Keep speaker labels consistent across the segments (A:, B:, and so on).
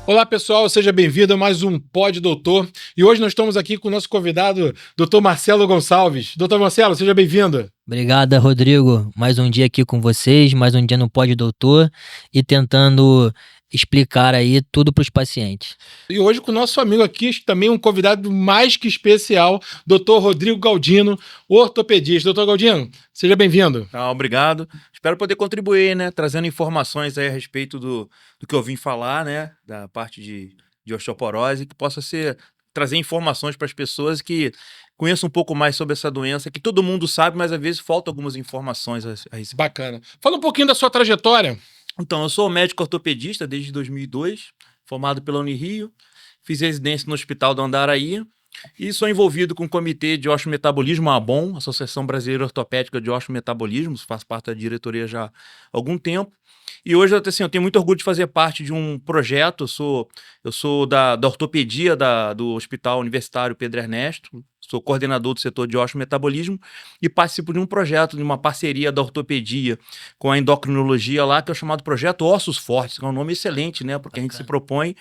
A: Olá pessoal, seja bem-vindo a mais um Pod Doutor. E hoje nós estamos aqui com o nosso convidado, Dr. Marcelo Gonçalves. Dr. Marcelo, seja bem-vindo.
B: Obrigado, Rodrigo. Mais um dia aqui com vocês, mais um dia no Pod Doutor e tentando explicar aí tudo para os pacientes.
A: E hoje com o nosso amigo aqui, também um convidado mais que especial, Dr. Rodrigo Galdino, ortopedista. Dr. Galdino, seja bem-vindo.
C: Obrigado. Espero poder contribuir, né? Trazendo informações aí a respeito do que eu vim falar, né? Da parte de osteoporose, que possa trazer informações para as pessoas que conheçam um pouco mais sobre essa doença, que todo mundo sabe, mas às vezes faltam algumas informações a respeito.
A: Bacana. Fala um pouquinho da sua trajetória.
C: Então, eu sou médico ortopedista desde 2002, formado pela Unirio, fiz residência no Hospital do Andaraí e sou envolvido com o Comitê de Osteometabolismo, a ABOM, Associação Brasileira Ortopédica de Osteometabolismo, faço parte da diretoria já há algum tempo. E hoje, assim, eu tenho muito orgulho de fazer parte de um projeto. Eu sou da ortopedia do Hospital Universitário Pedro Ernesto, sou coordenador do setor de osteometabolismo e participo de um projeto, de uma parceria da ortopedia com a endocrinologia lá, que é o chamado Projeto Ossos Fortes, que é um nome excelente, né? Porque a gente se propõe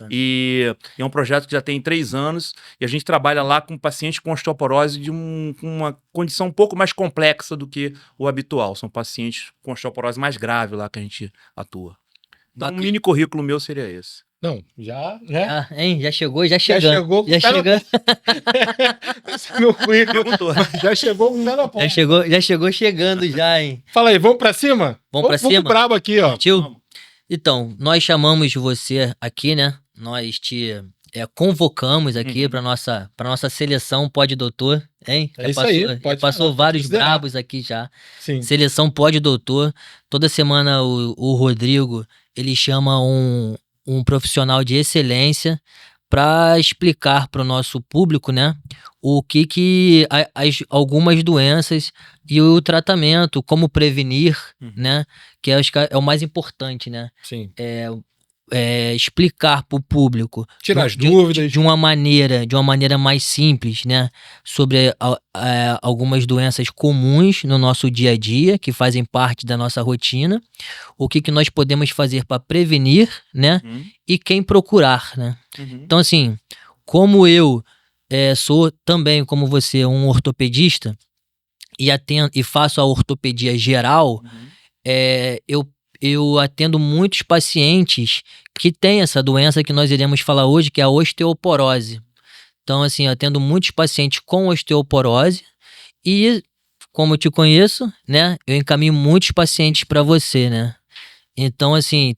C: e é um projeto que já tem 3 anos e a gente trabalha lá com pacientes com osteoporose com uma condição um pouco mais complexa do que o habitual. São pacientes com osteoporose mais grave lá que a gente atua. Então, um mini currículo meu seria esse.
A: Não, já, né?
B: Já chegou, já chegando.
A: Já chegou. Esse é meu currículo. Já chegou com o pé na ponta.
B: Já chegou chegando já, hein?
A: Fala aí, vamos pra cima?
B: Vamos pra cima?
A: Vamos brabo aqui, ó.
B: Tio? Então, nós chamamos você aqui, né? Nós te convocamos aqui para nossa seleção Pod Doutor, hein?
A: É isso aí.
B: Passou vários brabos aqui já.
A: Sim.
B: Seleção Pod Doutor. Toda semana o Rodrigo, ele chama um profissional de excelência para explicar para o nosso público, né, o que algumas doenças e o tratamento, como prevenir, né, que acho que é o mais importante, né?
A: Sim.
B: Explicar para o público,
A: tirar as dúvidas
B: de uma maneira mais simples, né, sobre algumas doenças comuns no nosso dia a dia, que fazem parte da nossa rotina, o que nós podemos fazer para prevenir, né, e quem procurar, né. Então, assim, como eu sou também, como você, um ortopedista e faço a ortopedia geral, eu atendo muitos pacientes que têm essa doença que nós iremos falar hoje, que é a osteoporose. Então, assim, eu atendo muitos pacientes com osteoporose e, como eu te conheço, né, eu encaminho muitos pacientes para você, né? Então, assim,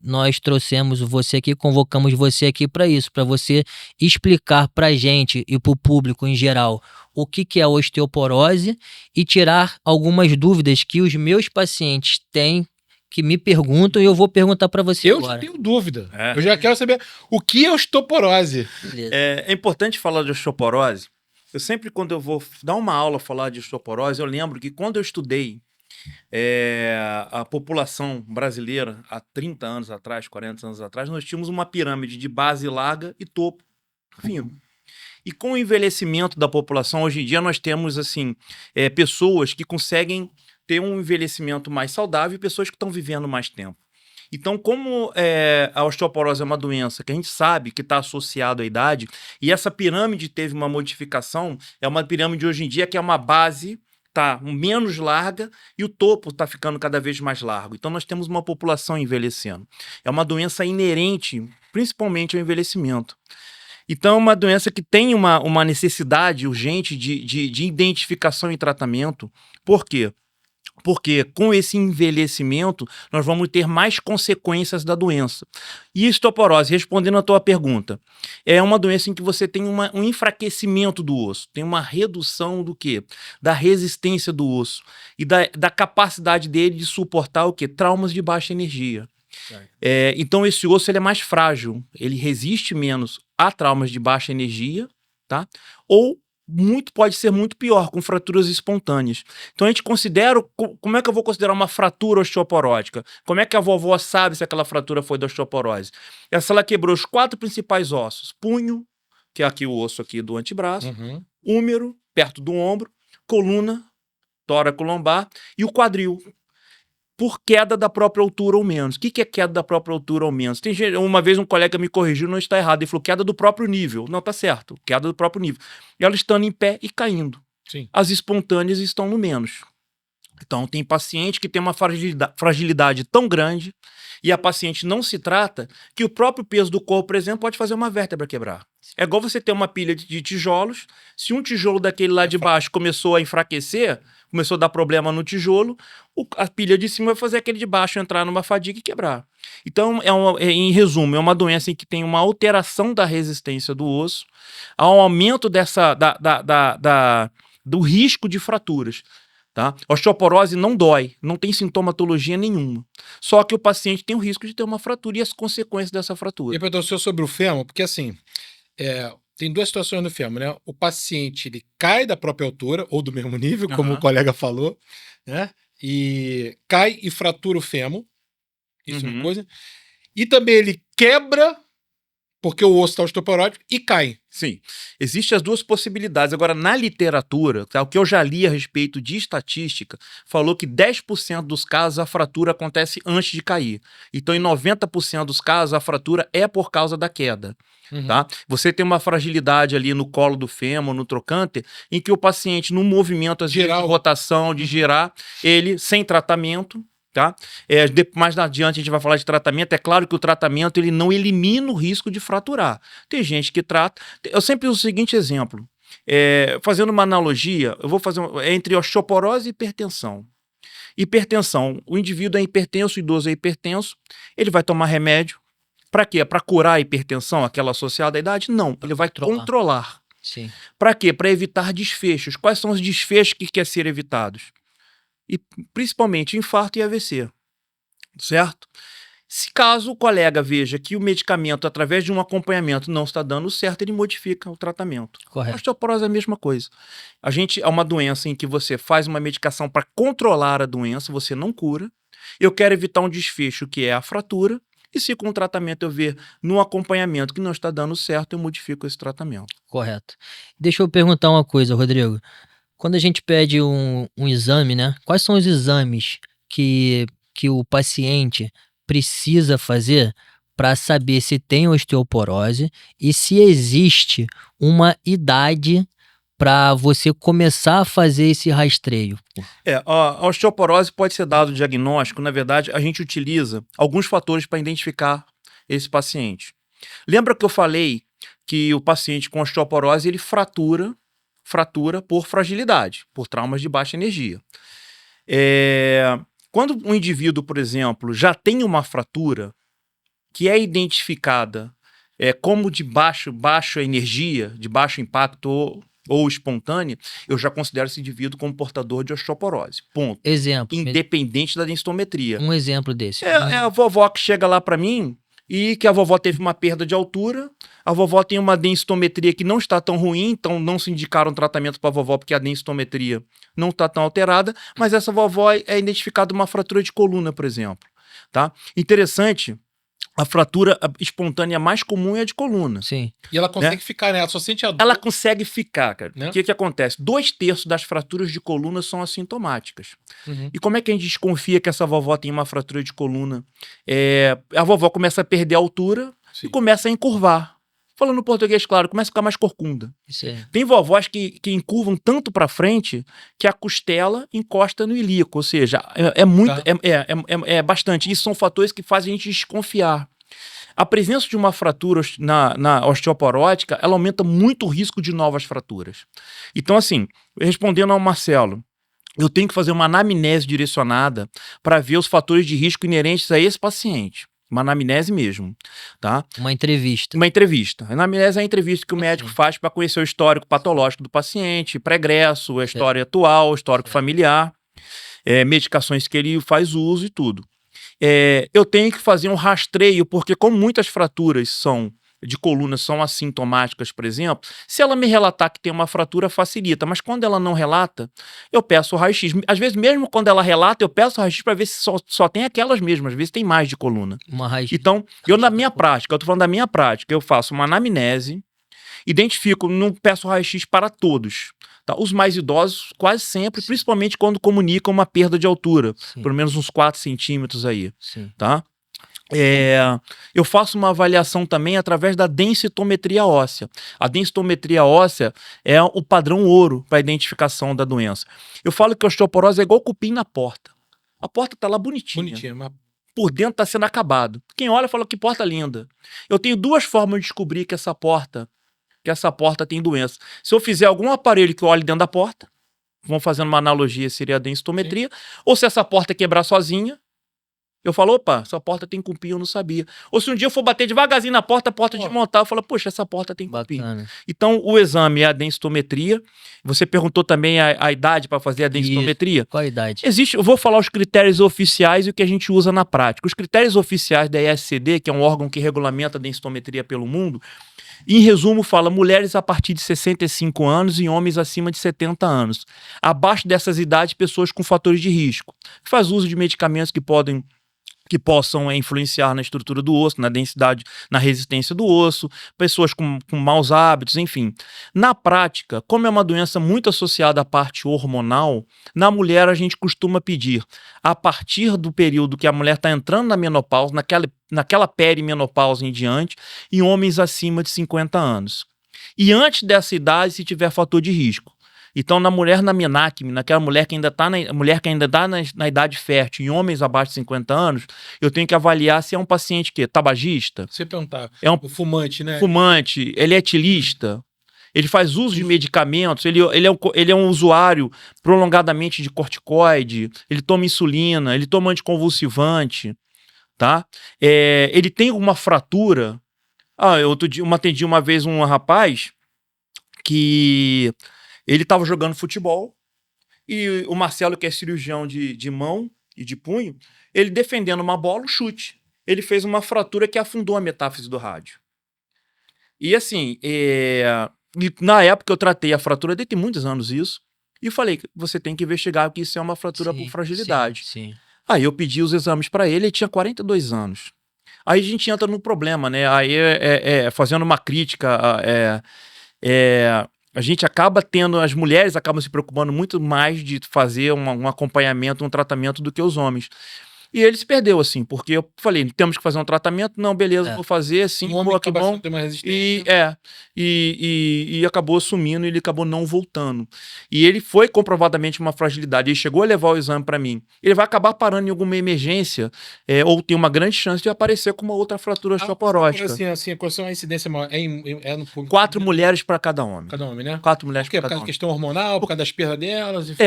B: nós trouxemos você aqui, convocamos você aqui para isso, para você explicar para a gente e para o público em geral o que é a osteoporose e tirar algumas dúvidas que os meus pacientes têm, que me perguntam, e eu vou perguntar para você agora.
A: Eu tenho dúvida. Eu já quero saber o que é osteoporose.
C: É importante falar de osteoporose. Eu sempre, quando eu vou dar uma aula falar de osteoporose, eu lembro que quando eu estudei a população brasileira há 30 anos atrás, 40 anos atrás, nós tínhamos uma pirâmide de base larga e topo fino. E com o envelhecimento da população, hoje em dia nós temos assim pessoas que conseguem ter um envelhecimento mais saudável e pessoas que estão vivendo mais tempo. Então, como a osteoporose é uma doença que a gente sabe que está associada à idade, e essa pirâmide teve uma modificação, é uma pirâmide hoje em dia que é uma base tá menos larga e o topo está ficando cada vez mais largo. Então nós temos uma população envelhecendo. É uma doença inerente, principalmente ao envelhecimento. Então é uma doença que tem uma necessidade urgente de identificação e tratamento. Por quê? Porque com esse envelhecimento nós vamos ter mais consequências da doença. E osteoporose, respondendo a tua pergunta, é uma doença em que você tem um enfraquecimento do osso, tem uma redução do quê? Da resistência do osso e da capacidade dele de suportar o quê? Traumas de baixa energia. Então esse osso ele é mais frágil, ele resiste menos a traumas de baixa energia, tá? Ou pode ser muito pior, com fraturas espontâneas. Então a gente considera, como é que eu vou considerar uma fratura osteoporótica? Como é que a vovó sabe se aquela fratura foi da osteoporose? Se ela quebrou os 4 principais ossos, punho, que é aqui o osso aqui do antebraço, húmero, perto do ombro, coluna, tóraco lombar e o quadril. por queda da própria altura ou menos. O que é queda da própria altura ou menos? Uma vez um colega me corrigiu, não está errado, ele falou queda do próprio nível. Não, tá certo, queda do próprio nível. Ela estando em pé e caindo.
A: Sim.
C: As espontâneas estão no menos. Então, tem paciente que tem uma fragilidade tão grande e a paciente não se trata que o próprio peso do corpo, por exemplo, pode fazer uma vértebra quebrar. É igual você ter uma pilha de tijolos. Se um tijolo daquele lá de baixo começou a enfraquecer, começou a dar problema no tijolo, a pilha de cima vai fazer aquele de baixo entrar numa fadiga e quebrar. Então, em resumo, é uma doença em que tem uma alteração da resistência do osso, há um aumento do risco de fraturas. Tá? A osteoporose não dói, não tem sintomatologia nenhuma. Só que o paciente tem o risco de ter uma fratura e as consequências dessa fratura.
A: Eu pergunto sobre o fêmur, porque assim, tem duas situações no fêmur, né? O paciente, ele cai da própria altura, ou do mesmo nível, como o colega falou, né? E cai e fratura o fêmur, isso é uma coisa. E também ele quebra, porque o osso está osteoporótico, e cai.
C: Sim, existem as duas possibilidades. Agora, na literatura, tá, o que eu já li a respeito de estatística, falou que 10% dos casos a fratura acontece antes de cair. Então, em 90% dos casos, a fratura é por causa da queda. Tá? Você tem uma fragilidade ali no colo do fêmur, no trocânter, em que o paciente, no movimento às vezes, de rotação, de girar, ele, sem tratamento, tá? Mais adiante a gente vai falar de tratamento. É claro que o tratamento ele não elimina o risco de fraturar. Tem gente que trata. Eu sempre uso o seguinte exemplo. Fazendo uma analogia, eu vou fazer entre osteoporose e hipertensão. Hipertensão, o indivíduo é hipertenso, o idoso é hipertenso, ele vai tomar remédio. Para quê? Para curar a hipertensão, aquela associada à idade? Não, ele vai controlar. Para quê? Para evitar desfechos. Quais são os desfechos que quer ser evitados? E principalmente infarto e AVC, certo? Se caso o colega veja que o medicamento, através de um acompanhamento, não está dando certo, ele modifica o tratamento.
B: Correto.
C: A osteoporose é a mesma coisa. É uma doença em que você faz uma medicação para controlar a doença, você não cura. Eu quero evitar um desfecho que é a fratura, e se com o tratamento eu ver no acompanhamento que não está dando certo, eu modifico esse tratamento.
B: Correto. Deixa eu perguntar uma coisa, Rodrigo. Quando a gente pede um exame, né? Quais são os exames que o paciente precisa fazer para saber se tem osteoporose e se existe uma idade para você começar a fazer esse rastreio?
C: A osteoporose pode ser dado diagnóstico. Na verdade, a gente utiliza alguns fatores para identificar esse paciente. Lembra que eu falei que o paciente com osteoporose ele fratura por fragilidade, por traumas de baixa energia. Quando um indivíduo, por exemplo, já tem uma fratura que é identificada como de baixa energia, de baixo impacto ou espontânea, eu já considero esse indivíduo como portador de osteoporose. Ponto.
B: Exemplo.
C: Independente da densitometria.
B: Um exemplo desse.
C: É a vovó que chega lá para mim e que a vovó teve uma perda de altura, a vovó tem uma densitometria que não está tão ruim, então não se indicaram tratamento para a vovó porque a densitometria não está tão alterada, mas essa vovó é identificada uma fratura de coluna, por exemplo. Tá? Interessante, a fratura espontânea mais comum é a de coluna.
B: Sim.
A: E ela consegue ficar, né? Ela só sente a dor.
C: Ela consegue ficar, cara.
A: Né?
C: O que acontece? 2/3 das fraturas de coluna são assintomáticas. E como é que a gente desconfia que essa vovó tem uma fratura de coluna? A vovó começa a perder a altura e começa a encurvar. Falando português, claro, começa a ficar mais corcunda. Tem vovós que encurvam tanto para frente que a costela encosta no ilíaco, ou seja, é bastante. Isso são fatores que fazem a gente desconfiar. A presença de uma fratura na osteoporótica, ela aumenta muito o risco de novas fraturas. Então, assim, respondendo ao Marcelo, eu tenho que fazer uma anamnese direcionada para ver os fatores de risco inerentes a esse paciente. Uma anamnese mesmo, tá?
B: Uma entrevista.
C: Uma entrevista. A anamnese é a entrevista que o médico faz para conhecer o histórico patológico do paciente, pregresso, a história atual, o histórico familiar, medicações que ele faz uso e tudo. Eu tenho que fazer um rastreio, porque como muitas fraturas de coluna são assintomáticas, por exemplo, se ela me relatar que tem uma fratura, facilita. Mas quando ela não relata, eu peço o raio-x. Às vezes, mesmo quando ela relata, eu peço o raio-x para ver se só tem aquelas mesmas. Às vezes tem mais de coluna.
B: Uma raio-x.
C: Então, na minha prática, eu tô falando da minha prática, eu faço uma anamnese, Identifico, não peço raio-x para todos. Tá? Os mais idosos, quase sempre, principalmente quando comunicam uma perda de altura, pelo menos uns 4 centímetros aí. Tá? Eu faço uma avaliação também através da densitometria óssea. A densitometria óssea é o padrão ouro para a identificação da doença. Eu falo que a osteoporose é igual cupim na porta. A porta está lá bonitinha. Mas por dentro está sendo acabado. Quem olha fala que porta linda. Eu tenho 2 formas de descobrir que essa porta tem doença. Se eu fizer algum aparelho que olhe dentro da porta, vamos fazendo uma analogia, seria a densitometria, ou se essa porta quebrar sozinha, eu falo, opa, essa porta tem cupim, eu não sabia. Ou se um dia eu for bater devagarzinho na porta, a porta desmontar, eu falo, poxa, essa porta tem cupim. Então, o exame é a densitometria. Você perguntou também a idade para fazer a densitometria.
B: Qual a idade?
C: Eu vou falar os critérios oficiais e o que a gente usa na prática. Os critérios oficiais da ESCD, que é um órgão que regulamenta a densitometria pelo mundo, em resumo, fala mulheres a partir de 65 anos e homens acima de 70 anos. Abaixo dessas idades, pessoas com fatores de risco. Faz uso de medicamentos que possam influenciar na estrutura do osso, na densidade, na resistência do osso, pessoas com maus hábitos, enfim. Na prática, como é uma doença muito associada à parte hormonal, na mulher a gente costuma pedir, a partir do período que a mulher está entrando na menopausa, naquela perimenopausa em diante, em homens acima de 50 anos. E antes dessa idade, se tiver fator de risco. Então, na mulher na menacme, naquela mulher que ainda está na idade fértil, em homens abaixo de 50 anos, eu tenho que avaliar se é um paciente tabagista.
A: Você perguntar,
C: o
A: fumante, né?
C: Fumante, ele é etilista, ele faz uso de medicamentos, ele é um usuário prolongadamente de corticoide, ele toma insulina, ele toma anticonvulsivante, tá? Ele tem uma fratura. Eu atendi uma vez um rapaz que ele estava jogando futebol e o Marcelo, que é cirurgião de mão e de punho, ele defendendo uma bola, um chute. Ele fez uma fratura que afundou a metáfise do rádio. E assim, na época eu tratei a fratura dele, tem muitos anos isso, e falei, você tem que investigar que isso é uma fratura por fragilidade.
B: Sim.
C: Aí eu pedi os exames para ele tinha 42 anos. Aí a gente entra no problema, né? Aí fazendo uma crítica, a gente as mulheres acabam se preocupando muito mais de fazer um acompanhamento, um tratamento do que os homens. E ele se perdeu, assim, porque eu falei, temos que fazer um tratamento, não, beleza, vou fazer, assim,
A: que bom. Ter uma resistência.
C: E acabou sumindo e ele acabou não voltando. E ele foi comprovadamente uma fragilidade, ele chegou a levar o exame para mim. Ele vai acabar parando em alguma emergência, ou tem uma grande chance de aparecer com uma outra fratura osteoporótica.
A: Assim, qual é a incidência maior? No público?
C: 4 mulheres para cada homem.
A: Cada homem, né?
C: 4 mulheres
A: para cada homem. Por causa da questão hormonal, por causa das perdas delas? Enfim.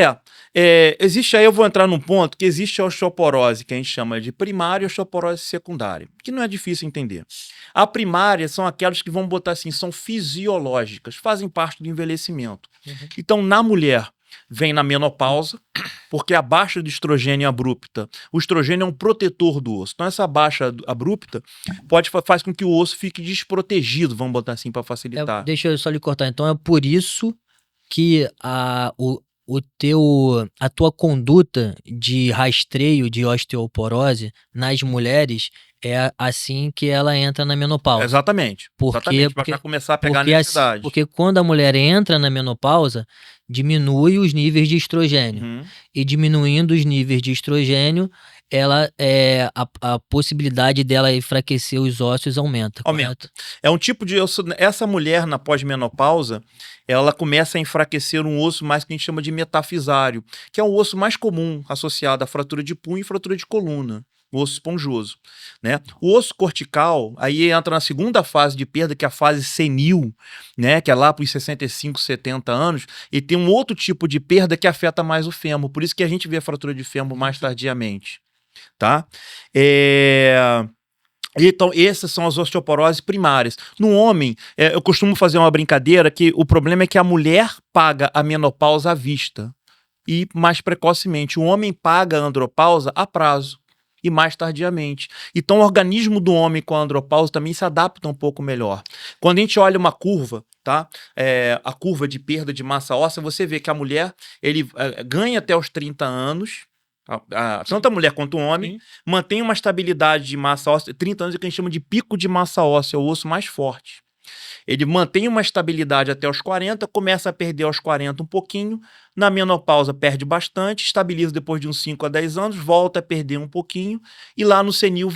C: Existe aí, eu vou entrar num ponto, que existe a osteoporose, que a gente chama de primária e osteoporose secundária, que não é difícil entender. A primária são aquelas que vão botar assim, são fisiológicas, fazem parte do envelhecimento. Então, na mulher, vem na menopausa, porque a baixa de estrogênio abrupta, o estrogênio é um protetor do osso. Então, essa baixa abrupta faz com que o osso fique desprotegido, vamos botar assim para facilitar.
B: Deixa eu só lhe cortar. Então, é por isso que a tua conduta de rastreio de osteoporose nas mulheres é assim que ela entra na menopausa.
C: Exatamente. Porque vai começar a pegar necessidade.
B: Porque quando a mulher entra na menopausa, diminui os níveis de estrogênio. E diminuindo os níveis de estrogênio, a possibilidade dela enfraquecer os ossos aumenta. Correto?
C: É um tipo de osso. Essa mulher na pós-menopausa, ela começa a enfraquecer um osso mais que a gente chama de metafisário, que é o osso mais comum associado à fratura de punho e fratura de coluna. O osso esponjoso, né? O osso cortical, aí entra na segunda fase de perda, que é a fase senil, né? Que é lá para os 65, 70 anos, e tem um outro tipo de perda que afeta mais o fêmur, por isso que a gente vê a fratura de fêmur mais tardiamente, tá? Então, essas são as osteoporoses primárias. No homem, eu costumo fazer uma brincadeira que o problema é que a mulher paga a menopausa à vista, e mais precocemente, o homem paga a andropausa a prazo e mais tardiamente. Então, o organismo do homem com a andropausa também se adapta um pouco melhor. Quando a gente olha uma curva, tá? A curva de perda de massa óssea, você vê que a mulher ganha até os 30 anos, tanto a mulher quanto o homem, mantém uma estabilidade de massa óssea, 30 anos é o que a gente chama de pico de massa óssea, o osso mais forte. Ele mantém uma estabilidade até os 40, começa a perder aos 40 um pouquinho, na menopausa perde bastante, estabiliza depois de uns 5 a 10 anos, volta a perder um pouquinho, e lá no senil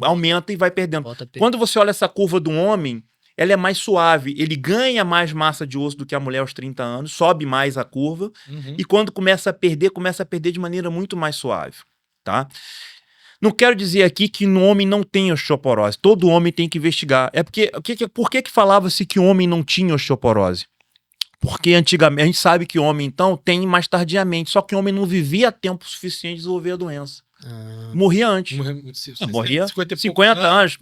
C: aumenta e vai perdendo. Quando você olha essa curva do homem, ela é mais suave, ele ganha mais massa de osso do que a mulher aos 30 anos, sobe mais a curva, e quando começa a perder de maneira muito mais suave, tá? Não quero dizer aqui que no homem não tem osteoporose. Todo homem tem que investigar. Por que falava-se que o homem não tinha osteoporose? Porque antigamente, a gente sabe que o homem, então, tem mais tardiamente. Só que o homem não vivia tempo suficiente de desenvolver a doença. Morria antes. Morria 50 anos.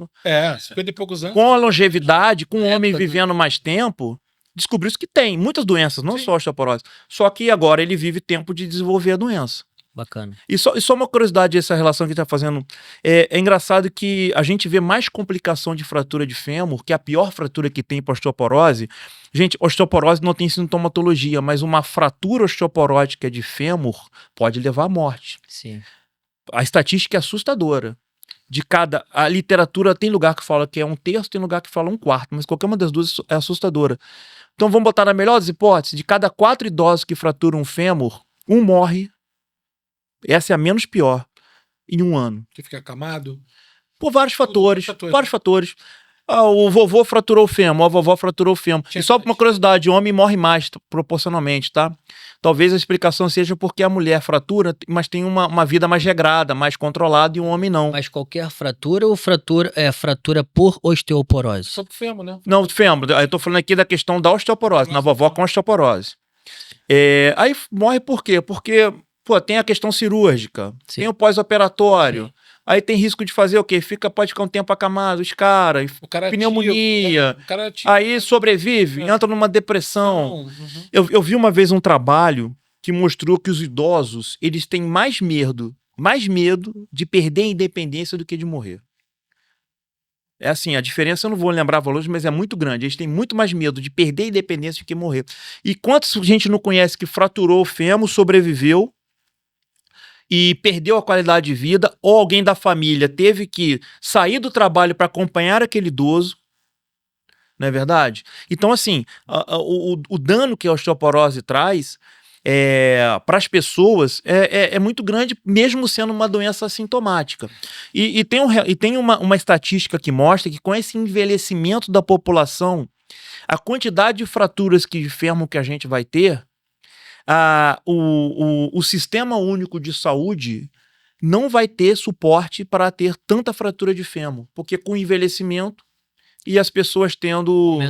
A: 50 e poucos anos.
C: Com a longevidade, com o homem vivendo mais tempo, descobriu-se que tem muitas doenças, não só osteoporose. Só que agora ele vive tempo de desenvolver a doença.
B: Bacana.
C: E só uma curiosidade, essa relação que está fazendo. É engraçado que a gente vê mais complicação de fratura de fêmur, que é a pior fratura que tem para osteoporose. Gente, osteoporose não tem sintomatologia, mas uma fratura osteoporótica de fêmur pode levar à morte.
B: Sim.
C: A estatística é assustadora. A literatura tem lugar que fala que é 1/3, tem lugar que fala 1/4, mas qualquer uma das duas é assustadora. Então vamos botar na melhor das hipóteses, de cada 4 idosos que fraturam um fêmur, um morre. Essa é a menos pior, em um ano.
A: Que fica acamado?
C: Por vários fatores. O vovô fraturou o fêmur, a vovó fraturou o fêmur. E só por uma curiosidade, o homem morre mais proporcionalmente, tá? Talvez a explicação seja porque a mulher fratura, mas tem uma vida mais regrada, mais controlada, e o homem não.
B: Mas qualquer fratura ou fratura por osteoporose?
A: Só pro fêmur, né?
C: Não, fêmur. Eu tô falando aqui da questão da osteoporose, na vovó com osteoporose. Aí morre por quê? Porque tem a questão cirúrgica, tem o pós-operatório, aí tem risco de fazer o quê? Pode ficar um tempo acamado, escara, pneumonia, aí sobrevive, entra numa depressão. Eu vi uma vez um trabalho que mostrou que os idosos, eles têm mais medo de perder a independência do que de morrer. É assim, a diferença eu não vou lembrar valores, mas é muito grande. Eles têm muito mais medo de perder a independência do que morrer. E quantos a gente não conhece que fraturou o fêmur, sobreviveu, e perdeu a qualidade de vida, ou alguém da família teve que sair do trabalho para acompanhar aquele idoso, não é verdade? Então, assim, o dano que a osteoporose traz para as pessoas é muito grande, mesmo sendo uma doença assintomática. E tem uma estatística que mostra que com esse envelhecimento da população, a quantidade de fraturas de fêmur que a gente vai ter, o Sistema Único de Saúde não vai ter suporte para ter tanta fratura de fêmur, porque com o envelhecimento e as pessoas tendo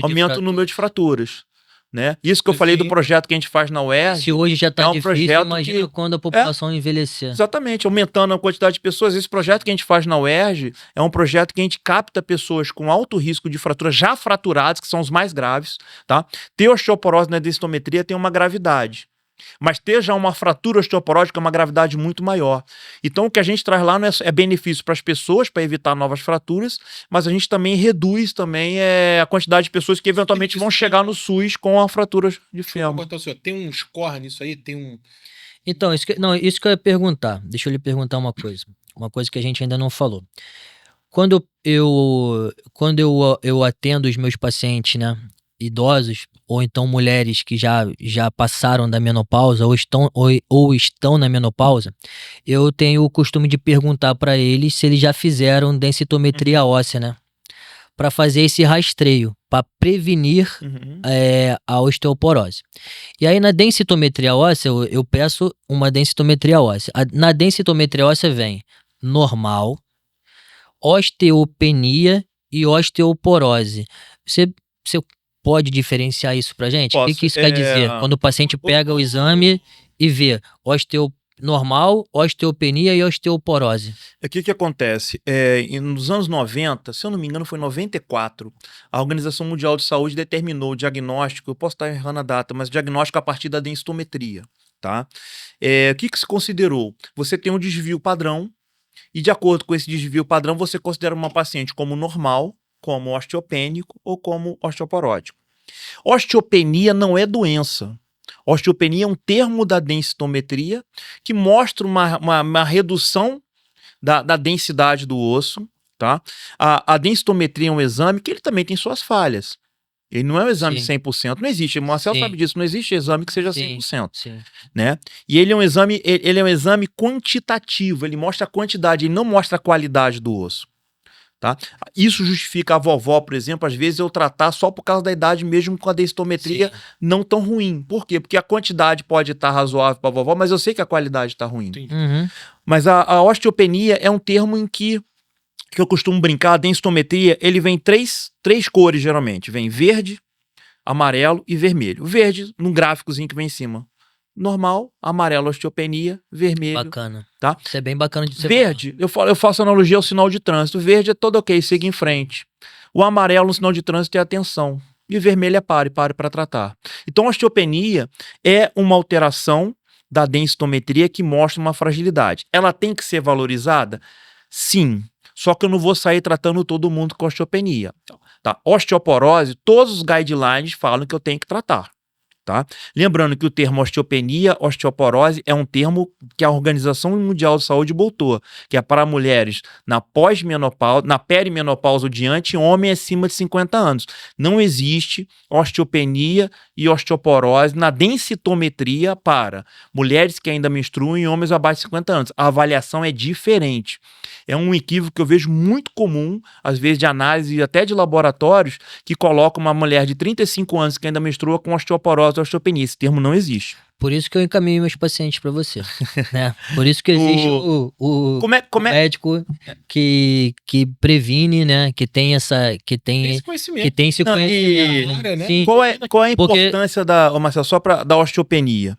C: aumenta o número de fraturas. Né? Isso que eu falei do projeto que a gente faz na UERJ.
B: Se hoje já está difícil, imagina quando a população envelhecer.
C: Exatamente, aumentando a quantidade de pessoas. Esse projeto que a gente faz na UERJ é um projeto que a gente capta pessoas com alto risco de fratura, já fraturadas, que são os mais graves. Tá? Ter osteoporose na densitometria tem uma gravidade. Mas ter já uma fratura osteoporótica é uma gravidade muito maior. Então o que a gente traz lá não é benefício para as pessoas, para evitar novas fraturas, mas a gente também reduz a quantidade de pessoas que eventualmente vão chegar no SUS com a fratura de fêmur.
A: Então, senhor, tem um score nisso aí?
B: Então, isso que eu ia perguntar. Deixa eu lhe perguntar uma coisa. Uma coisa que a gente ainda não falou. Quando eu atendo os meus pacientes, né, idosos, ou então mulheres que já passaram da menopausa ou estão na menopausa, eu tenho o costume de perguntar para eles se eles já fizeram densitometria óssea, né? Para fazer esse rastreio, para prevenir a osteoporose. E aí na densitometria óssea, eu peço uma densitometria óssea. Na densitometria óssea vem normal, osteopenia e osteoporose. Você pode diferenciar isso pra gente?
C: Posso.
B: O que isso quer dizer? Quando o paciente pega o exame e vê normal, osteopenia e osteoporose.
C: O que acontece? Nos anos 90, se eu não me engano foi 94, a Organização Mundial de Saúde determinou o diagnóstico, eu posso estar errando a data, mas diagnóstico a partir da densitometria. Tá? O que se considerou? Você tem um desvio padrão, e de acordo com esse desvio padrão, você considera uma paciente como normal, como osteopênico ou como osteoporótico. Osteopenia não é doença. Osteopenia é um termo da densitometria que mostra uma redução da densidade do osso tá? A densitometria é um exame que ele também tem suas falhas. Ele não é um exame
B: Sim.
C: 100%, não existe. O Marcelo
B: Sim.
C: sabe disso, não existe exame que seja
B: Sim.
C: 100%,
B: Sim.
C: né? E ele é um exame quantitativo, ele mostra a quantidade, ele não mostra a qualidade do osso, tá? Isso justifica a vovó, por exemplo, às vezes eu tratar só por causa da idade, mesmo com a densitometria
B: Sim.
C: não tão ruim. Por quê? Porque a quantidade pode estar razoável para a vovó, mas eu sei que a qualidade está ruim.
A: Entendi.
B: Uhum.
C: Mas a osteopenia é um termo em que eu costumo brincar, a densitometria, ele vem três cores geralmente. Vem verde, amarelo e vermelho. Verde, num gráficozinho que vem em cima. Normal, amarelo, osteopenia, vermelho.
B: Bacana.
C: Tá?
B: Isso é bem bacana de você
C: Verde, eu faço analogia ao sinal de trânsito. Verde é todo ok, siga em frente. O amarelo no sinal de trânsito é atenção. E o vermelho é pare para tratar. Então a osteopenia é uma alteração da densitometria que mostra uma fragilidade. Ela tem que ser valorizada? Sim. Só que eu não vou sair tratando todo mundo com osteopenia. Tá? Osteoporose, todos os guidelines falam que eu tenho que tratar. Tá? Lembrando que o termo osteopenia, osteoporose é um termo que a Organização Mundial de Saúde botou, que é para mulheres na pós-menopausa, na perimenopausa ou diante, e homem acima de 50 anos. Não existe osteopenia e osteoporose na densitometria para mulheres que ainda menstruam e homens abaixo de 50 anos. A avaliação é diferente. É um equívoco que eu vejo muito comum, às vezes de análise até de laboratórios, que colocam uma mulher de 35 anos que ainda menstrua com osteoporose ou osteopenia. Esse termo não existe.
B: Por isso que eu encaminho meus pacientes para você, né? Por isso que existe o médico que previne, né? Que tem esse
A: Tem
B: conhecimento.
A: esse conhecimento.
B: Que tem esse
C: Não,
B: conhecimento.
A: Área, né?
B: Sim.
C: Qual é a
B: Porque-
C: importância da, Marcelo, só da osteopenia?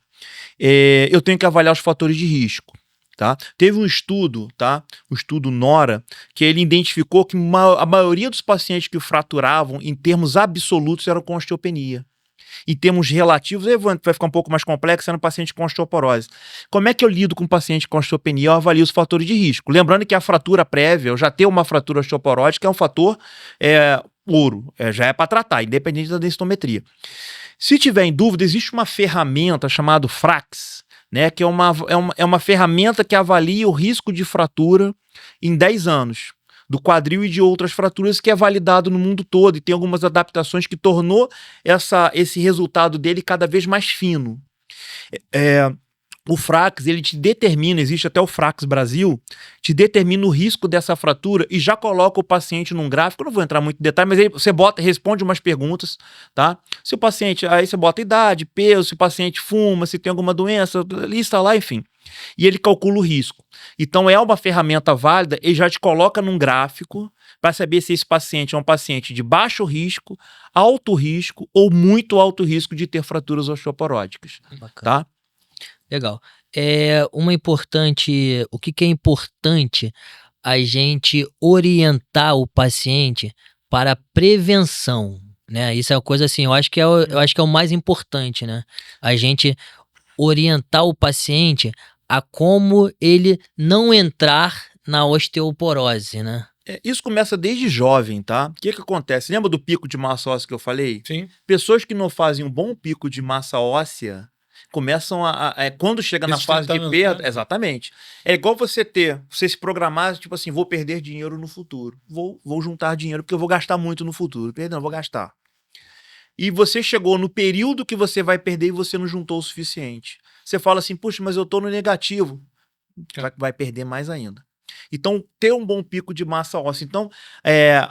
C: Eu tenho que avaliar os fatores de risco. Tá? Teve um estudo, tá? O estudo NORA, que ele identificou que a maioria dos pacientes que fraturavam, em termos absolutos, eram com osteopenia. Em termos relativos, vai ficar um pouco mais complexo, sendo paciente com osteoporose. Como é que eu lido com um paciente com osteopenia? Eu avalio os fatores de risco. Lembrando que a fratura prévia, eu já tenho uma fratura osteoporótica, é um fator ouro, já é para tratar, independente da densitometria. Se tiver em dúvida, existe uma ferramenta chamada FRAX, né, que é uma ferramenta que avalia o risco de fratura em 10 anos, do quadril e de outras fraturas, que é validado no mundo todo e tem algumas adaptações que tornou esse resultado dele cada vez mais fino. O FRAX, ele te determina, existe até o FRAX Brasil, te determina o risco dessa fratura e já coloca o paciente num gráfico. Eu não vou entrar muito em detalhe, mas aí você responde umas perguntas, tá? Se o paciente, aí você bota idade, peso, se o paciente fuma, se tem alguma doença, lista lá, enfim. E ele calcula o risco. Então é uma ferramenta válida, ele já te coloca num gráfico para saber se esse paciente é um paciente de baixo risco, alto risco ou muito alto risco de ter fraturas osteoporóticas,
B: Bacana.
C: tá?
B: Legal. O que é importante a gente orientar o paciente para a prevenção, né? Isso é uma coisa assim, eu acho que é o mais importante, né? A gente orientar o paciente a como ele não entrar na osteoporose, né?
C: Isso começa desde jovem, tá? O que acontece? Lembra do pico de massa óssea que eu falei?
A: Sim.
C: Pessoas que não fazem um bom pico de massa óssea começam quando chega na fase de perda,
A: né?
C: exatamente. É igual você se programar, tipo assim, vou perder dinheiro no futuro. Vou juntar dinheiro porque eu vou gastar muito no futuro. Perdão, vou gastar. E você chegou no período que você vai perder e você não juntou o suficiente. Você fala assim, puxa, mas eu tô no negativo. Vai perder mais ainda. Então, ter um bom pico de massa óssea. Então,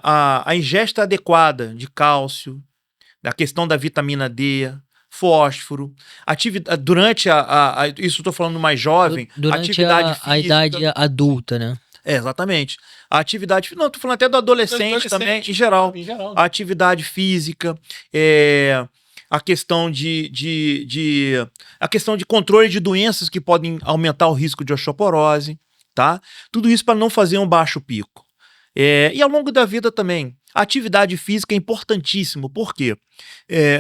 C: a ingesta adequada de cálcio, da questão da vitamina D, fósforo, durante isso eu estou falando mais jovem,
B: durante
C: atividade física.
B: a idade adulta, né?
C: Exatamente. A atividade, não, estou falando até do adolescente também, em geral. A atividade física, a questão a questão de controle de doenças que podem aumentar o risco de osteoporose, tá? Tudo isso para não fazer um baixo pico. E ao longo da vida também. A atividade física é importantíssimo. Por quê?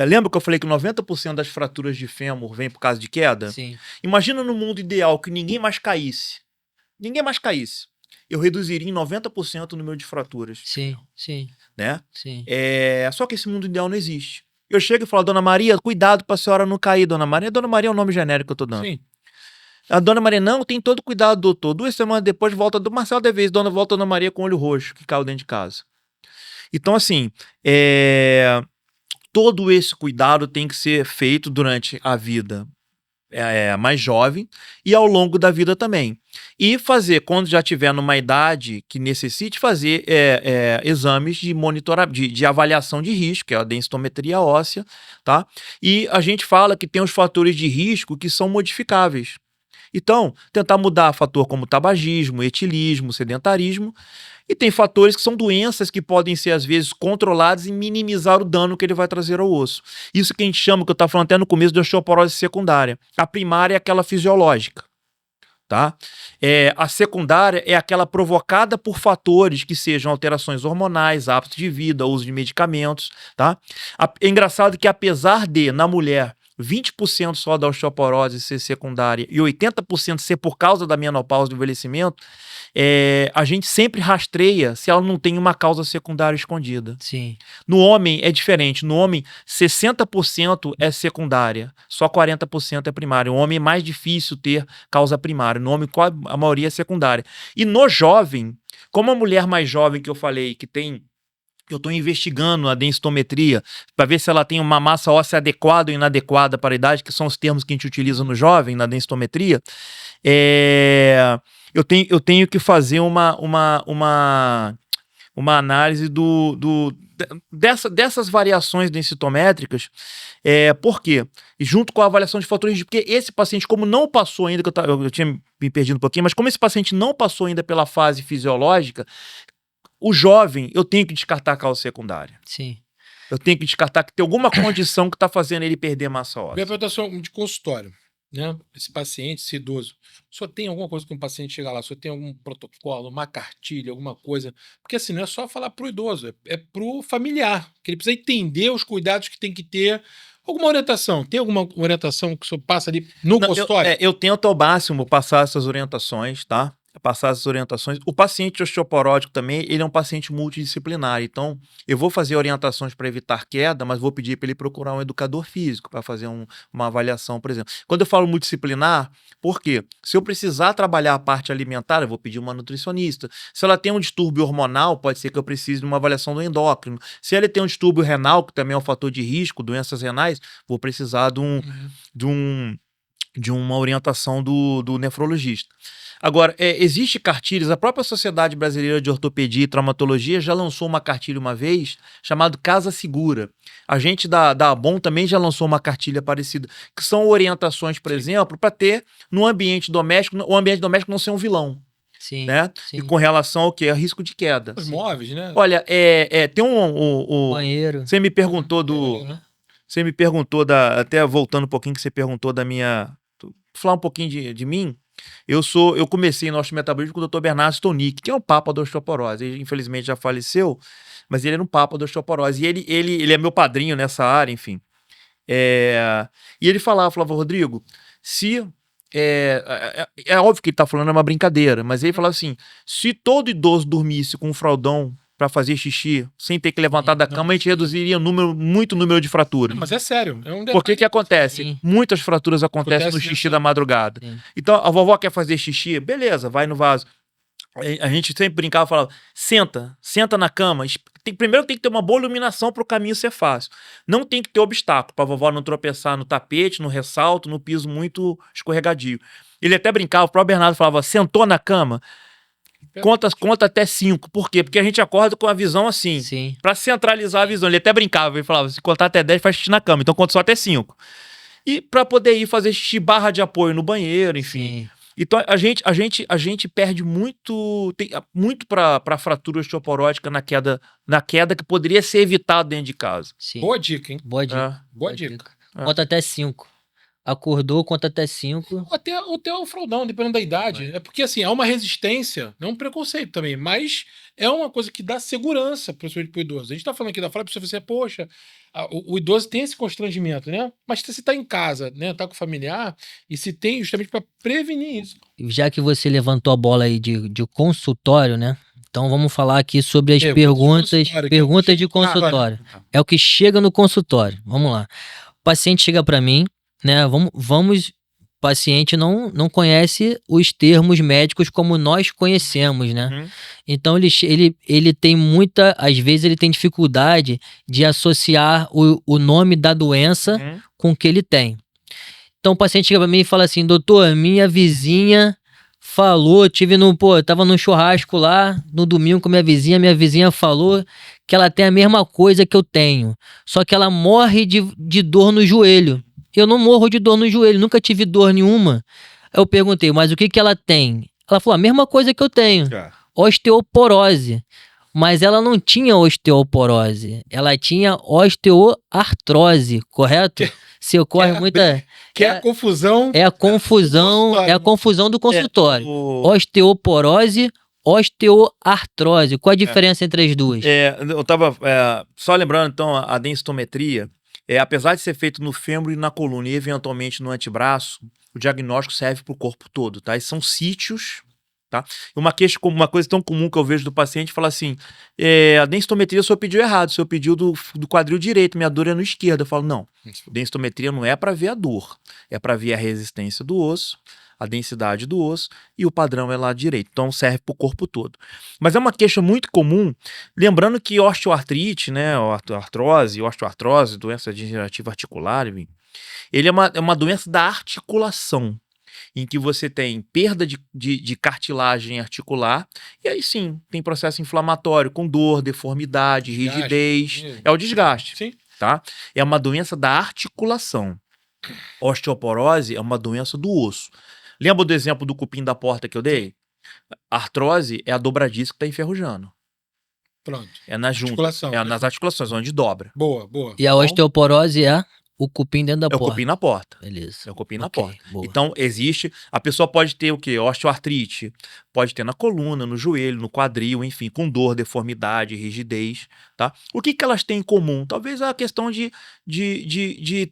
C: Lembra que eu falei que 90% das fraturas de fêmur vem por causa de queda?
B: Sim.
C: Imagina no mundo ideal que ninguém mais caísse. Ninguém mais caísse. Eu reduziria em 90% o número de fraturas.
B: Sim, sim.
C: Né?
B: Sim.
C: Só que esse mundo ideal não existe. Eu chego e falo, Dona Maria, cuidado para a senhora não cair, Dona Maria. Dona Maria é o nome genérico que eu tô dando.
A: Sim.
C: A dona Maria, não, tem todo cuidado, doutor. 2 semanas depois, volta do Marcelo Devez, volta a dona Maria com o olho roxo, que caiu dentro de casa. Então, assim, todo esse cuidado tem que ser feito durante a vida mais jovem e ao longo da vida também. E fazer, quando já tiver numa idade que necessite, fazer exames de monitoramento, de avaliação de risco, que é a densitometria óssea, tá? E a gente fala que tem os fatores de risco que são modificáveis. Então, tentar mudar fator como tabagismo, etilismo, sedentarismo, e tem fatores que são doenças que podem ser, às vezes, controladas e minimizar o dano que ele vai trazer ao osso. Isso que a gente chama, que eu estava falando até no começo, de osteoporose secundária. A primária é aquela fisiológica, tá? A secundária é aquela provocada por fatores que sejam alterações hormonais, hábitos de vida, uso de medicamentos, tá? É engraçado que, apesar de, na mulher, 20% só da osteoporose ser secundária e 80% ser por causa da menopausa, do envelhecimento, a gente sempre rastreia se ela não tem uma causa secundária escondida.
B: Sim.
C: No homem é diferente. No homem, 60% é secundária, só 40% é primária. No homem é mais difícil ter causa primária. No homem, a maioria é secundária. E no jovem, como a mulher mais jovem que eu falei, que tem... Eu estou investigando a densitometria para ver se ela tem uma massa óssea adequada ou inadequada para a idade, que são os termos que a gente utiliza no jovem, na densitometria. Eu tenho que fazer uma análise dessas variações densitométricas. Por quê? E junto com a avaliação de fatores de... Porque esse paciente, como não passou ainda, eu tinha me perdido um pouquinho, mas como esse paciente não passou ainda pela fase fisiológica, o jovem, eu tenho que descartar a causa secundária.
B: Sim.
C: Eu tenho que descartar que tem alguma condição que está fazendo ele perder massa óssea.
A: Minha pergunta de consultório, né? Esse paciente, esse idoso, o senhor tem alguma coisa que um paciente chega lá? O senhor tem algum protocolo, uma cartilha, alguma coisa? Porque assim, não é só falar para o idoso, é para o familiar, que ele precisa entender os cuidados que tem que ter. Alguma orientação? Tem alguma orientação que o senhor passa ali no consultório?
C: Eu tento ao máximo passar essas orientações, tá? Passar essas orientações. O paciente osteoporótico também, ele é um paciente multidisciplinar, então eu vou fazer orientações para evitar queda, mas vou pedir para ele procurar um educador físico para fazer uma avaliação, por exemplo. Quando eu falo multidisciplinar, por quê? Se eu precisar trabalhar a parte alimentar, eu vou pedir uma nutricionista. Se ela tem um distúrbio hormonal, pode ser que eu precise de uma avaliação do endócrino. Se ele tem um distúrbio renal, que também é um fator de risco, doenças renais, vou precisar de uma orientação do nefrologista. Agora, existe cartilhas, a própria Sociedade Brasileira de Ortopedia e Traumatologia já lançou uma cartilha uma vez, chamada Casa Segura. A gente da ABOM também já lançou uma cartilha parecida, que são orientações, por exemplo, para ter no ambiente doméstico, o ambiente doméstico não ser um vilão.
B: Sim,
C: né?
B: sim.
C: E com relação ao quê? A risco de queda.
A: Os móveis, né?
C: Olha, tem
B: banheiro.
C: Você me perguntou Você me perguntou até voltando um pouquinho que você perguntou da minha... Vou falar um pouquinho de mim. Eu comecei no osteometabolismo com o Dr. Bernardo Stonick, que é um papa da osteoporose. Ele, infelizmente, já faleceu, mas ele era um papa da osteoporose. E ele é meu padrinho nessa área, enfim. E ele falava, Rodrigo, se... É óbvio que ele tá falando, é uma brincadeira, mas ele falava assim, se todo idoso dormisse com um fraldão para fazer xixi, sem ter que levantar da cama, a gente reduziria muito o número de fraturas.
A: Não, mas é sério.
C: Por que acontece?
B: Sim.
C: Muitas fraturas acontecem no xixi da madrugada.
B: Sim.
C: Então, a vovó quer fazer xixi, beleza, vai no vaso. A gente sempre brincava e falava, senta na cama. Primeiro tem que ter uma boa iluminação para o caminho ser fácil. Não tem que ter obstáculo, para a vovó não tropeçar no tapete, no ressalto, no piso muito escorregadio. Ele até brincava, o próprio Bernardo falava, sentou na cama, conta até 5. Por quê? Porque a gente acorda com a visão assim, para centralizar a visão. Ele até brincava, ele falava, se contar até 10, faz xixi na cama, então conta só até 5. E para poder ir fazer xixi, barra de apoio no banheiro, enfim.
B: Sim.
C: Então a gente perde muito para fratura osteoporótica na queda que poderia ser evitada dentro de casa.
B: Sim.
A: Boa dica, hein?
B: Boa dica.
A: Boa dica.
B: Conta até 5. Acordou, conta até 5.
A: Até o fraldão, dependendo da idade. É porque, assim, há uma resistência, não um preconceito também, mas é uma coisa que dá segurança, principalmente pro idoso. A gente tá falando aqui da fralda, pra você, poxa, o idoso tem esse constrangimento, né? Mas se você tá em casa, né, tá com o familiar, e se tem justamente para prevenir isso.
B: Já que você levantou a bola aí de consultório, né? Então vamos falar aqui sobre as perguntas de consultório. É o que chega no consultório. Vamos lá. O paciente chega para mim, né? O paciente não conhece os termos médicos como nós conhecemos, né?
C: Uhum.
B: Então ele tem às vezes ele tem dificuldade de associar o nome da doença
C: Uhum.
B: com o que ele tem. Então o paciente chega pra mim e fala assim: doutor, minha vizinha falou, eu tava num churrasco lá no domingo com minha vizinha falou que ela tem a mesma coisa que eu tenho, só que ela morre de dor no joelho. Eu não morro de dor no joelho, nunca tive dor nenhuma. Eu perguntei, mas o que que ela tem? Ela falou, a mesma coisa que eu tenho, osteoporose. Mas ela não tinha osteoporose, ela tinha osteoartrose, correto? Se ocorre muita...
A: Que é a confusão.
B: É a confusão do consultório. Osteoporose, osteoartrose. Qual a diferença entre as duas?
C: Eu tava só lembrando, então, a densitometria, apesar de ser feito no fêmur e na coluna e eventualmente no antebraço, o diagnóstico serve para o corpo todo, tá? E são sítios, tá? Uma coisa tão comum que eu vejo do paciente fala assim, a densitometria o senhor pediu errado, o senhor pediu do quadril direito, minha dor é no esquerdo. Eu falo, não, densitometria não é para ver a dor, é para ver a resistência do osso, a densidade do osso e o padrão é lá direito. Então serve para o corpo todo. Mas é uma queixa muito comum, lembrando que osteoartrite, né, osteoartrose, doença degenerativa articular, ele é uma doença da articulação, em que você tem perda de cartilagem articular, e aí sim, tem processo inflamatório, com dor, deformidade, rigidez, é o desgaste.
A: Sim.
C: Tá? É uma doença da articulação. Osteoporose é uma doença do osso. Lembra do exemplo do cupim da porta que eu dei? Artrose é a dobradiça que está enferrujando.
A: Pronto.
C: É na junta, nas articulações, onde dobra.
A: Boa.
B: E a osteoporose é o cupim dentro da porta.
C: É o cupim na porta.
B: Beleza.
C: É o cupim na porta. Boa. Então, a pessoa pode ter o quê? Osteoartrite. Pode ter na coluna, no joelho, no quadril, enfim, com dor, deformidade, rigidez, tá? O que elas têm em comum? Talvez a questão de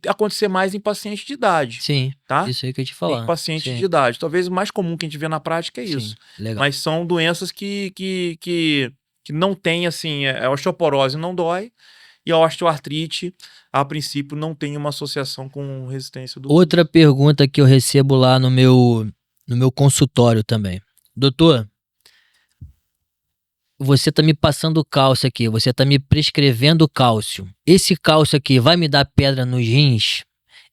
C: acontecer mais em pacientes de idade.
B: Sim,
C: tá?
B: Isso aí que eu ia te falar.
C: Em pacientes de idade. Talvez o mais comum que a gente vê na prática é isso.
B: Legal.
C: Mas são doenças que não tem, assim, a osteoporose não dói, e a osteoartrite, a princípio, não tem uma associação com resistência do...
B: Outra pergunta que eu recebo lá no meu consultório também. Doutor, você tá me passando cálcio aqui, você tá me prescrevendo cálcio. Esse cálcio aqui vai me dar pedra nos rins?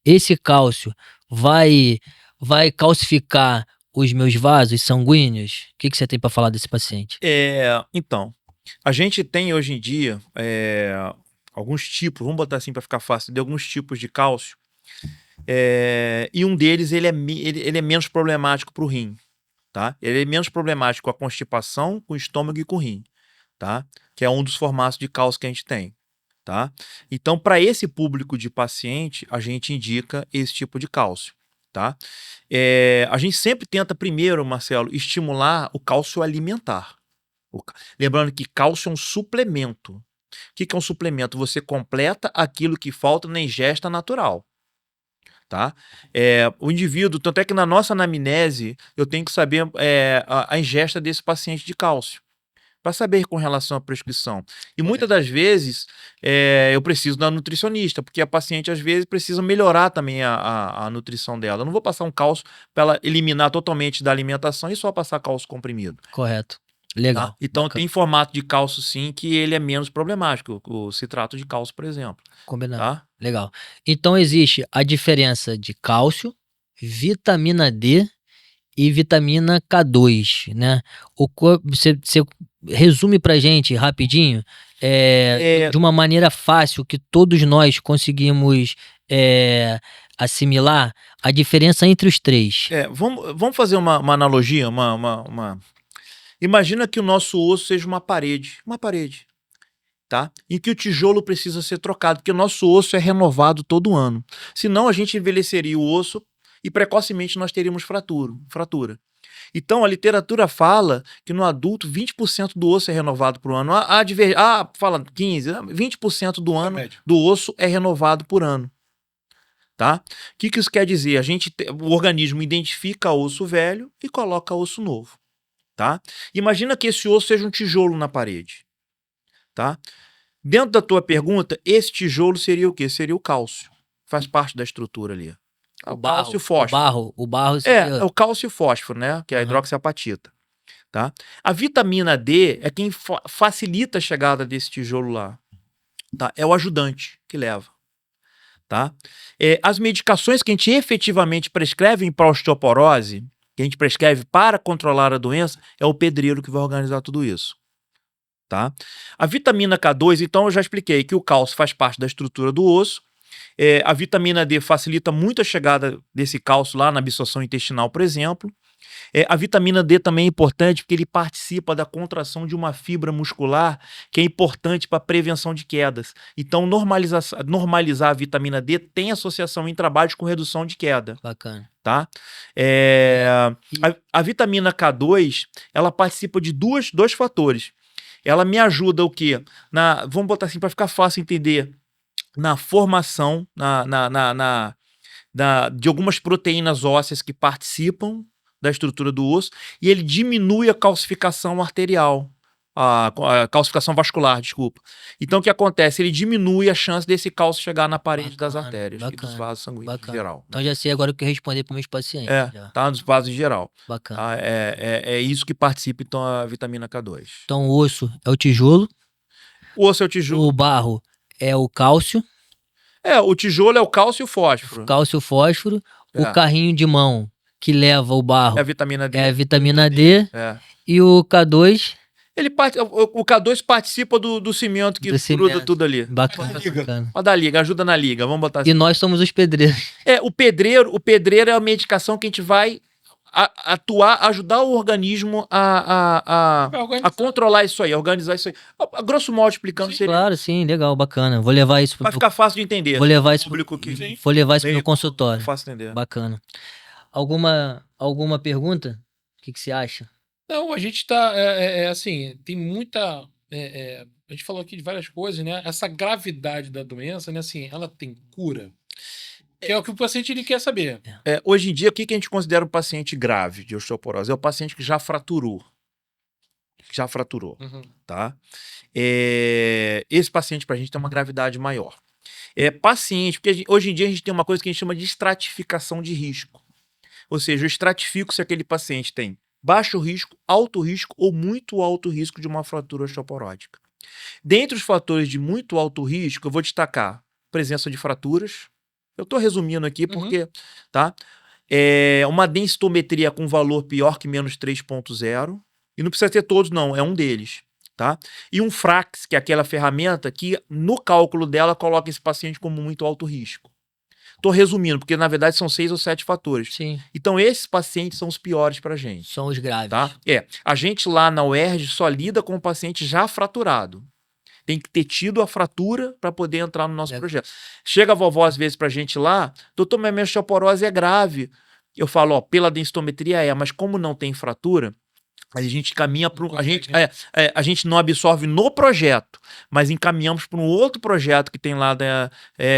B: Esse cálcio vai calcificar os meus vasos sanguíneos? O que você tem para falar desse paciente?
C: Então, a gente tem hoje em dia... alguns tipos, vamos botar assim para ficar fácil, de alguns tipos de cálcio, e um deles ele é menos problemático para o rim, tá? Ele é menos problemático com a constipação, com o estômago e com o rim, tá? Que é um dos formatos de cálcio que a gente tem, tá? Então, para esse público de paciente, a gente indica esse tipo de cálcio, tá? A gente sempre tenta primeiro, Marcelo, estimular o cálcio alimentar. Lembrando que cálcio é um suplemento. O que é um suplemento? Você completa aquilo que falta na ingesta natural, tá? O indivíduo, tanto é que na nossa anamnese, eu tenho que saber a ingesta desse paciente de cálcio, para saber com relação à prescrição. E muitas das vezes, eu preciso da nutricionista, porque a paciente, às vezes, precisa melhorar também a nutrição dela. Eu não vou passar um cálcio para ela eliminar totalmente da alimentação e só passar cálcio comprimido.
B: Correto. Legal.
C: Tá? Então tem formato de cálcio sim que ele é menos problemático, o citrato de cálcio, por exemplo.
B: Combinado.
C: Tá?
B: Legal. Então existe a diferença de cálcio, vitamina D e vitamina K2, né? Você resume pra gente rapidinho, de uma maneira fácil que todos nós conseguimos assimilar a diferença entre os três.
C: Vamos fazer uma analogia, Imagina que o nosso osso seja uma parede, tá? Em que o tijolo precisa ser trocado, porque o nosso osso é renovado todo ano. Senão a gente envelheceria o osso e precocemente nós teríamos fratura. Então a literatura fala que no adulto 20% do osso é renovado por ano. Fala 15, 20% do ano do osso é renovado por ano. Tá? O que isso quer dizer? O organismo identifica osso velho e coloca osso novo. Tá? Imagina que esse osso seja um tijolo na parede. Tá? Dentro da tua pergunta, esse tijolo seria o quê? Seria o cálcio. Faz parte da estrutura ali. O cálcio e fósforo.
B: O barro
C: É o cálcio e fósforo, né? Que é a hidroxiapatita. Tá? A vitamina D é quem facilita a chegada desse tijolo lá. Tá? É o ajudante que leva. Tá? As medicações que a gente efetivamente prescreve para osteoporose, que a gente prescreve para controlar a doença, é o pedreiro que vai organizar tudo isso. Tá? A vitamina K2, então eu já expliquei que o cálcio faz parte da estrutura do osso. A vitamina D facilita muito a chegada desse cálcio lá na absorção intestinal, por exemplo. A vitamina D também é importante porque ele participa da contração de uma fibra muscular que é importante para a prevenção de quedas. Então, normalizar a vitamina D tem associação em trabalhos com redução de queda.
B: Bacana.
C: Tá? A vitamina K2, ela participa de dois fatores. Ela me ajuda o quê? Vamos botar assim para ficar fácil entender. Na formação de algumas proteínas ósseas que participam da estrutura do osso, e ele diminui a calcificação arterial, a calcificação vascular, desculpa. Então o que acontece? Ele diminui a chance desse cálcio chegar na parede das artérias e dos vasos sanguíneos em geral.
B: Então já sei agora o que responder para meus pacientes.
C: Tá nos vasos em geral.
B: Bacana.
C: É isso que participa, então, a vitamina K2.
B: Então o osso é o tijolo.
C: O osso é o tijolo.
B: O barro é o cálcio.
C: O tijolo é o cálcio e o fósforo.
B: Cálcio e fósforo. O carrinho de mão que leva o barro
C: é a vitamina D.
B: É a vitamina D. E o K2...
C: O K2 participa do cimento que gruda tudo ali.
B: Bacana.
C: Da liga, ajuda na liga, vamos botar assim.
B: E nós somos os pedreiros.
C: O pedreiro é a medicação que a gente vai ajudar o organismo a controlar isso aí, a organizar isso aí. A grosso modo explicando.
B: Sim, claro, sim, legal, bacana. Vou levar isso
C: vai ficar fácil de entender.
B: Vou levar isso pro meu consultório.
C: Fácil de entender.
B: Bacana. Alguma pergunta? O que você acha?
A: Não, a gente tá, assim, tem muita... a gente falou aqui de várias coisas, né? Essa gravidade da doença, né? Assim, ela tem cura? Que é o que o paciente ele quer saber.
C: Hoje em dia, o que a gente considera um paciente grave de osteoporose? É o paciente que já fraturou. Tá? Esse paciente, pra gente, tem uma gravidade maior. Porque hoje em dia a gente tem uma coisa que a gente chama de estratificação de risco. Ou seja, eu estratifico se aquele paciente tem baixo risco, alto risco ou muito alto risco de uma fratura osteoporótica. Dentre os fatores de muito alto risco, eu vou destacar presença de fraturas. Eu estou resumindo aqui porque, tá? Uma densitometria com valor pior que menos 3.0. E não precisa ter todos, não. É um deles. Tá? E um Frax, que é aquela ferramenta que, no cálculo dela, coloca esse paciente como muito alto risco. Estou resumindo, porque na verdade são 6 ou 7 fatores.
B: Sim.
C: Então esses pacientes são os piores para a gente.
B: São os graves.
C: Tá? A gente lá na UERJ só lida com o paciente já fraturado. Tem que ter tido a fratura para poder entrar no nosso projeto. Chega a vovó às vezes para a gente lá, doutor, minha osteoporose é grave. Eu falo, pela densitometria mas como não tem fratura, a gente caminha para a gente não absorve no projeto, mas encaminhamos para um outro projeto que tem lá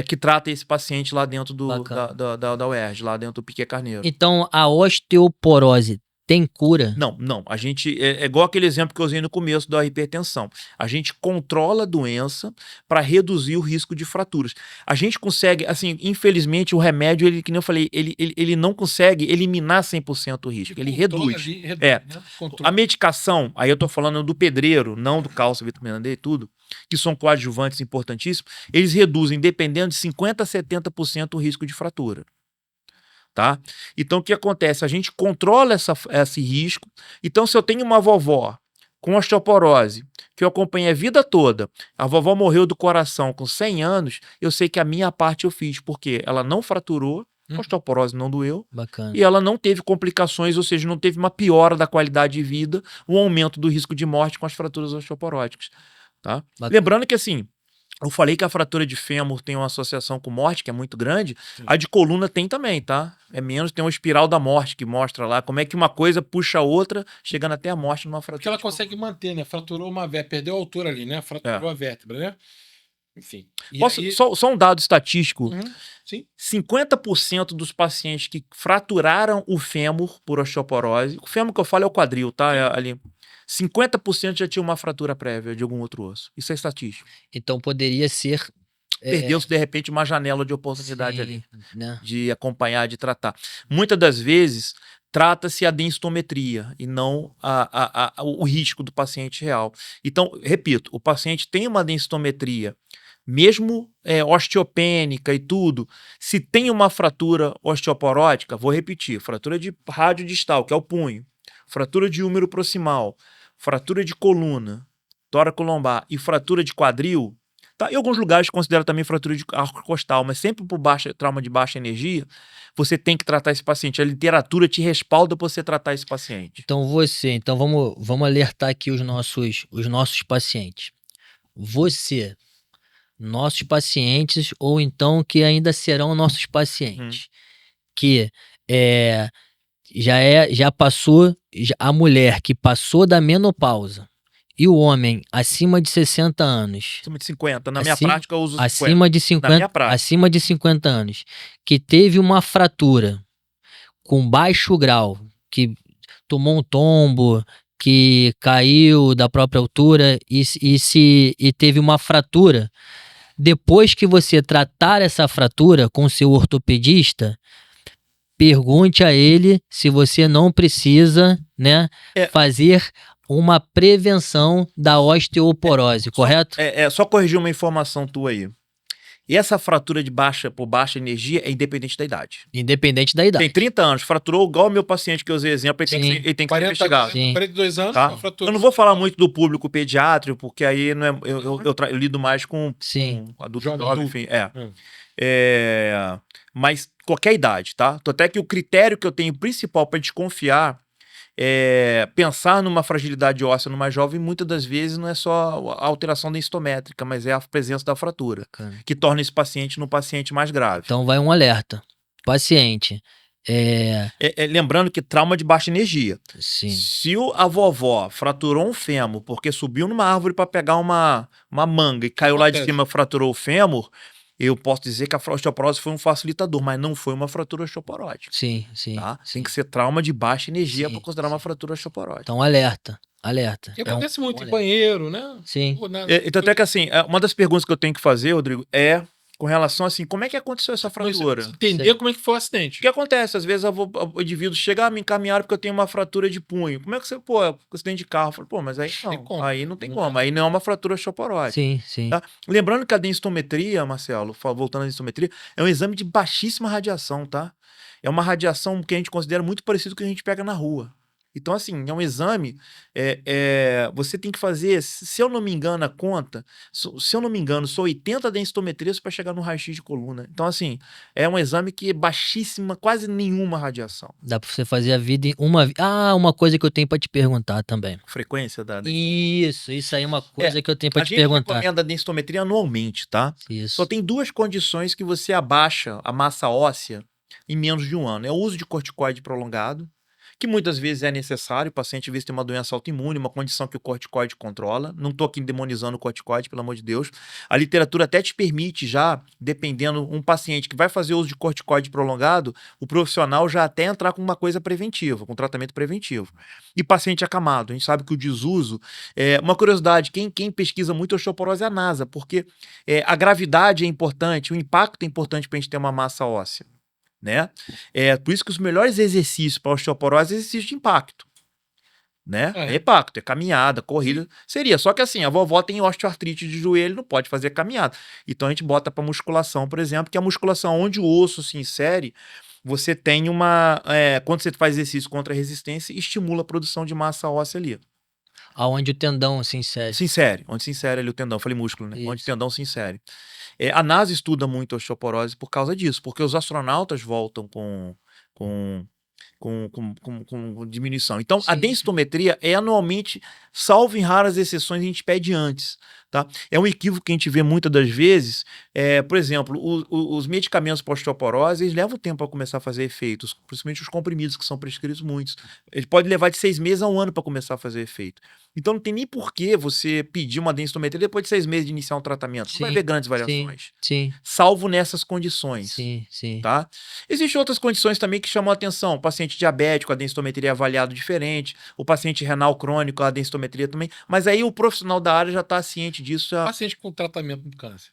C: que trata esse paciente lá dentro da UERJ, lá dentro do Piquet Carneiro.
B: Então a osteoporose tem cura?
C: Não. A gente é igual aquele exemplo que eu usei no começo da hipertensão. A gente controla a doença para reduzir o risco de fraturas. A gente consegue, assim, infelizmente o remédio, ele, que nem eu falei, ele não consegue eliminar 100% o risco, ele reduz. Né? A medicação, aí eu tô falando do pedreiro, não do cálcio, vitamina D e tudo, que são coadjuvantes importantíssimos, eles reduzem, dependendo de 50% a 70% o risco de fratura. Tá? Então o que acontece? A gente controla esse risco. Então se eu tenho uma vovó com osteoporose que eu acompanhei a vida toda, a vovó morreu do coração com 100 anos, eu sei que a minha parte eu fiz, porque ela não fraturou, a osteoporose não doeu, e ela não teve complicações, ou seja, não teve uma piora da qualidade de vida, um aumento do risco de morte com as fraturas osteoporóticas. Tá? Lembrando que assim, eu falei que a fratura de fêmur tem uma associação com morte, que é muito grande. Sim. A de coluna tem também, tá? É menos, tem uma espiral da morte que mostra lá como é que uma coisa puxa a outra, chegando até a morte numa fratura.
A: Porque ela consegue manter, né? Fraturou uma vértebra, perdeu a altura ali, né? Fraturou a vértebra, né? Enfim.
C: Só um dado estatístico.
A: Sim.
C: 50% dos pacientes que fraturaram o fêmur por osteoporose, o fêmur que eu falo é o quadril, tá? Ali. 50% já tinha uma fratura prévia de algum outro osso. Isso é estatístico.
B: Então poderia ser
C: perdeu-se, de repente, uma janela de oportunidade ali,
B: né?
C: de acompanhar, de tratar. Muitas das vezes, trata-se a densitometria e não o risco do paciente real. Então, repito, o paciente tem uma densitometria, mesmo osteopênica e tudo, se tem uma fratura osteoporótica, vou repetir, fratura de rádio distal, que é o punho, fratura de úmero proximal, fratura de coluna, tóraco-lombar e fratura de quadril, tá? Em alguns lugares considera também fratura de arco costal, mas sempre por trauma de baixa energia, você tem que tratar esse paciente. A literatura te respalda para você tratar esse paciente.
B: Então vamos alertar aqui os nossos pacientes. Você, nossos pacientes, ou então que ainda serão nossos pacientes, que já passou, a mulher que passou da menopausa e o homem acima de 60 anos.
C: Acima de 50. Na minha prática eu uso 50.
B: Acima de 50 anos. Que teve uma fratura com baixo grau, que tomou um tombo, que caiu da própria altura e teve uma fratura. Depois que você tratar essa fratura com seu ortopedista, pergunte a ele se você não precisa, né, fazer uma prevenção da osteoporose, correto?
C: Só corrigir uma informação tua aí. E essa fratura por baixa energia é independente da idade.
B: Independente da idade.
C: Tem 30 anos, fraturou igual o meu paciente que eu usei exemplo, ele tem que ser investigado.
A: 42 anos,
C: tá? Eu não vou falar muito do público pediátrico, porque aí não é, eu lido mais com adulto, enfim. Mas qualquer idade, tá? Até que o critério que eu tenho principal para desconfiar pensar numa fragilidade óssea no mais jovem, muitas das vezes não é só a alteração densitométrica, mas é a presença da fratura, que torna esse paciente num paciente mais grave.
B: Então vai um alerta. Paciente.
C: Lembrando que trauma de baixa energia.
B: Sim.
C: Se a vovó fraturou um fêmur porque subiu numa árvore para pegar uma manga e caiu lá de cima e fraturou o fêmur, eu posso dizer que a osteoporose foi um facilitador, mas não foi uma fratura osteoporótica.
B: Sim.
C: Tá? Tem que ser trauma de baixa energia para considerar uma fratura osteoporótica.
B: Então, alerta.
A: E acontece muito em banheiro, né?
B: Sim.
C: Então, até que assim, uma das perguntas que eu tenho que fazer, Rodrigo, é com relação assim, como é que aconteceu essa fratura?
A: Entender como é que foi o acidente.
C: O que acontece? Às vezes o indivíduo chega a me encaminhar porque eu tenho uma fratura de punho. Como é que você, acidente de carro? Eu falo, mas aí não. Aí não tem como. Aí não é uma fratura osteoporótica.
B: Sim.
C: Tá? Lembrando que a densitometria, Marcelo, voltando à densitometria, é um exame de baixíssima radiação, tá? É uma radiação que a gente considera muito parecido com o que a gente pega na rua. Então, assim, é um exame, você tem que fazer, se eu não me engano, a conta, se eu não me engano, são 80 densitometrias para chegar no raio-x de coluna. Então, assim, é um exame que é baixíssima, quase nenhuma radiação.
B: Dá para você fazer a vida em uma coisa que eu tenho para te perguntar também.
C: Frequência da
B: Isso aí é uma coisa que eu tenho para te perguntar.
C: A gente recomenda a densitometria anualmente, tá?
B: Isso.
C: Só tem duas condições que você abaixa a massa óssea em menos de um ano. É o uso de corticoide prolongado, que muitas vezes é necessário, o paciente às vezes tem uma doença autoimune, uma condição que o corticoide controla. Não estou aqui demonizando o corticoide, pelo amor de Deus. A literatura até te permite já, dependendo, um paciente que vai fazer uso de corticoide prolongado, o profissional já até entrar com uma coisa preventiva, com tratamento preventivo. E paciente acamado, a gente sabe que o desuso... uma curiosidade, quem pesquisa muito osteoporose é a NASA, porque a gravidade é importante, o impacto é importante para a gente ter uma massa óssea. Né? Por isso que os melhores exercícios para osteoporose é exercício de impacto. Né? Impacto, caminhada, corrida, seria. Só que assim, a vovó tem osteoartrite de joelho, não pode fazer caminhada. Então a gente bota para musculação, por exemplo, que é a musculação onde o osso se insere, você tem quando você faz exercício contra a resistência, estimula a produção de massa óssea ali.
B: Aonde o tendão se insere.
C: Onde se insere ali o tendão, eu falei músculo, né?
B: Isso.
C: Onde o tendão se insere. A NASA estuda muito a osteoporose por causa disso, porque os astronautas voltam com diminuição. Então, a densitometria anualmente, salvo em raras exceções, a gente pede antes. Tá? É um equívoco que a gente vê muitas das vezes. Por exemplo, os medicamentos para osteoporose, eles levam tempo para começar a fazer efeitos, principalmente os comprimidos que são prescritos muitos. Ele pode levar de 6 meses a 1 ano para começar a fazer efeito. Então não tem nem por que você pedir uma densitometria depois de 6 meses de iniciar um tratamento. Não vai haver grandes variações.
B: Sim.
C: Salvo nessas condições.
B: Sim.
C: Tá? Existem outras condições também que chamam a atenção. O paciente diabético, a densitometria é avaliado diferente. O paciente renal crônico, a densitometria também. Mas aí o profissional da área já está ciente disso.
A: Paciente com tratamento do câncer.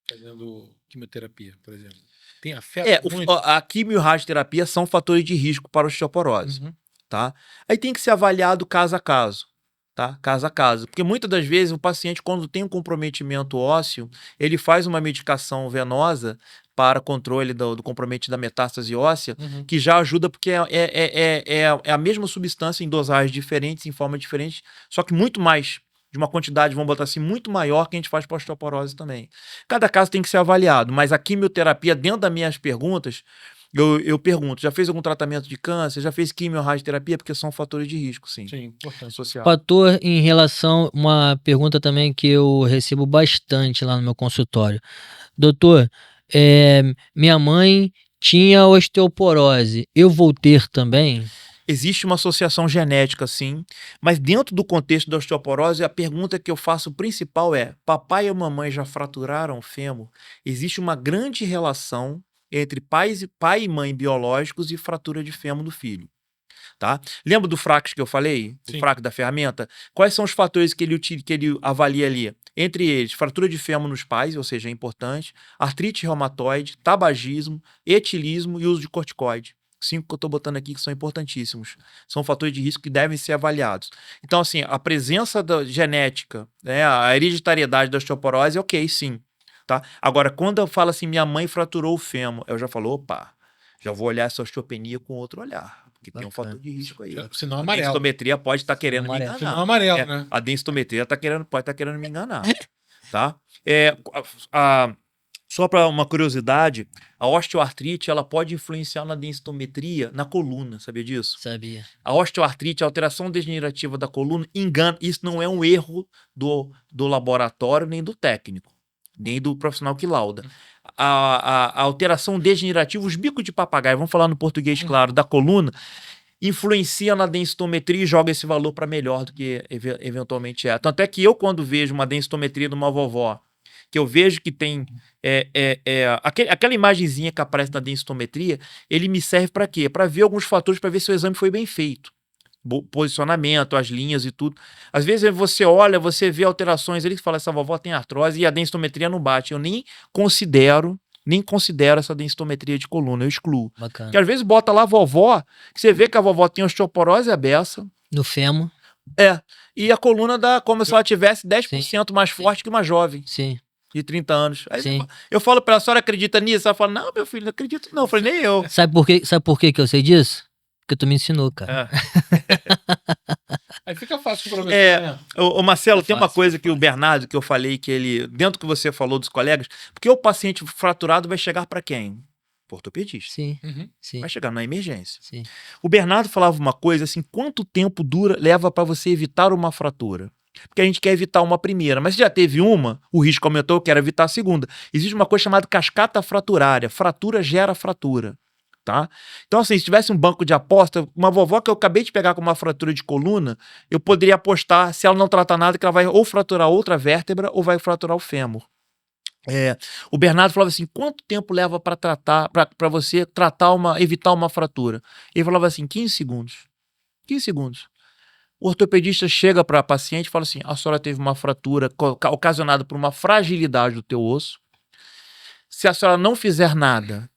A: fazendo quimioterapia, por exemplo? Tem afeto muito?
C: A quimio e radioterapia são fatores de risco para a osteoporose, tá? Aí tem que ser avaliado caso a caso, tá? Caso a caso. Porque muitas das vezes o paciente, quando tem um comprometimento ósseo, ele faz uma medicação venosa para controle do comprometimento da metástase óssea, que já ajuda porque é a mesma substância em dosagens diferentes, em forma diferente, só que muito mais, de uma quantidade, vamos botar assim, muito maior que a gente faz para osteoporose também. Cada caso tem que ser avaliado, mas a quimioterapia, dentro das minhas perguntas, eu pergunto, já fez algum tratamento de câncer? Já fez quimio ou radioterapia? Porque são fatores de risco, sim.
A: Sim, importante.
C: Social.
B: Fator em relação, uma pergunta também que eu recebo bastante lá no meu consultório. Doutor, minha mãe tinha osteoporose, eu vou ter também?
C: Existe uma associação genética, sim, mas dentro do contexto da osteoporose, a pergunta que eu faço principal é: papai e mamãe já fraturaram o fêmur? Existe uma grande relação entre pai e mãe biológicos e fratura de fêmur do filho. Tá? Lembra do FRAX que eu falei?
A: Sim.
C: O FRAX da ferramenta? Quais são os fatores que ele avalia ali? Entre eles, fratura de fêmur nos pais, ou seja, é importante, artrite reumatoide, tabagismo, etilismo e uso de corticoide. 5 que eu estou botando aqui que são importantíssimos. São fatores de risco que devem ser avaliados. Então, assim, a presença da genética, né, a hereditariedade da osteoporose, ok, sim. Tá? Agora, quando eu falo assim, minha mãe fraturou o fêmur, eu já falo, opa, já vou olhar essa osteopenia com outro olhar. Porque tem um fator de risco aí.
A: Sinal
C: A
A: amarelo.
C: densitometria pode estar querendo me enganar.
A: Sinal amarelo, né?
C: A densitometria pode estar querendo me enganar. Tá? Só para uma curiosidade, a osteoartrite ela pode influenciar na densitometria na coluna, sabia disso?
B: Sabia.
C: A osteoartrite, a alteração degenerativa da coluna, engana. Isso não é um erro do laboratório nem do técnico, nem do profissional que lauda. A alteração degenerativa, os bicos de papagaio, vamos falar no português claro, da coluna, influencia na densitometria e joga esse valor para melhor do que eventualmente é. Tanto é que eu, quando vejo uma densitometria de uma vovó, que eu vejo que tem aquela imagenzinha que aparece na densitometria, ele me serve para quê? Para ver alguns fatores, para ver se o exame foi bem feito. Posicionamento, as linhas e tudo. Às vezes você olha, você vê alterações ali que fala, essa vovó tem artrose e a densitometria não bate. Eu nem considero essa densitometria de coluna, eu excluo.
B: Bacana.
C: Porque às vezes bota lá a vovó, que você vê que a vovó tem osteoporose abessa.
B: No fêmur.
C: E a coluna dá como se ela tivesse 10%
B: Sim.
C: mais forte que uma jovem.
B: Sim.
C: De 30 anos. Aí
B: Sim.
C: eu falo pra ela, a senhora acredita nisso? Ela fala, não, meu filho, não acredito não. Eu falei, nem eu.
B: Sabe por que eu sei disso? Porque tu me ensinou, cara.
A: Aí fica fácil pra você, né?
C: Ô Marcelo, tem uma coisa que o Bernardo, que eu falei que ele, dentro do que você falou dos colegas, porque o paciente fraturado vai chegar para quem? Ortopedista.
B: Sim, sim.
C: Vai chegar na emergência.
B: Sim.
C: O Bernardo falava uma coisa assim, quanto tempo leva para você evitar uma fratura? Porque a gente quer evitar uma primeira, mas se já teve uma, o risco aumentou, eu quero evitar a segunda. Existe uma coisa chamada cascata fraturária. Fratura gera fratura. Tá? Então, assim, se tivesse um banco de aposta, uma vovó que eu acabei de pegar com uma fratura de coluna, eu poderia apostar, se ela não tratar nada, que ela vai ou fraturar outra vértebra ou vai fraturar o fêmur. O Bernardo falava assim, quanto tempo leva para você evitar uma fratura? Ele falava assim, 15 segundos. 15 segundos. O ortopedista chega para a paciente e fala assim, a senhora teve uma fratura ocasionada por uma fragilidade do teu osso. Se a senhora não fizer nada,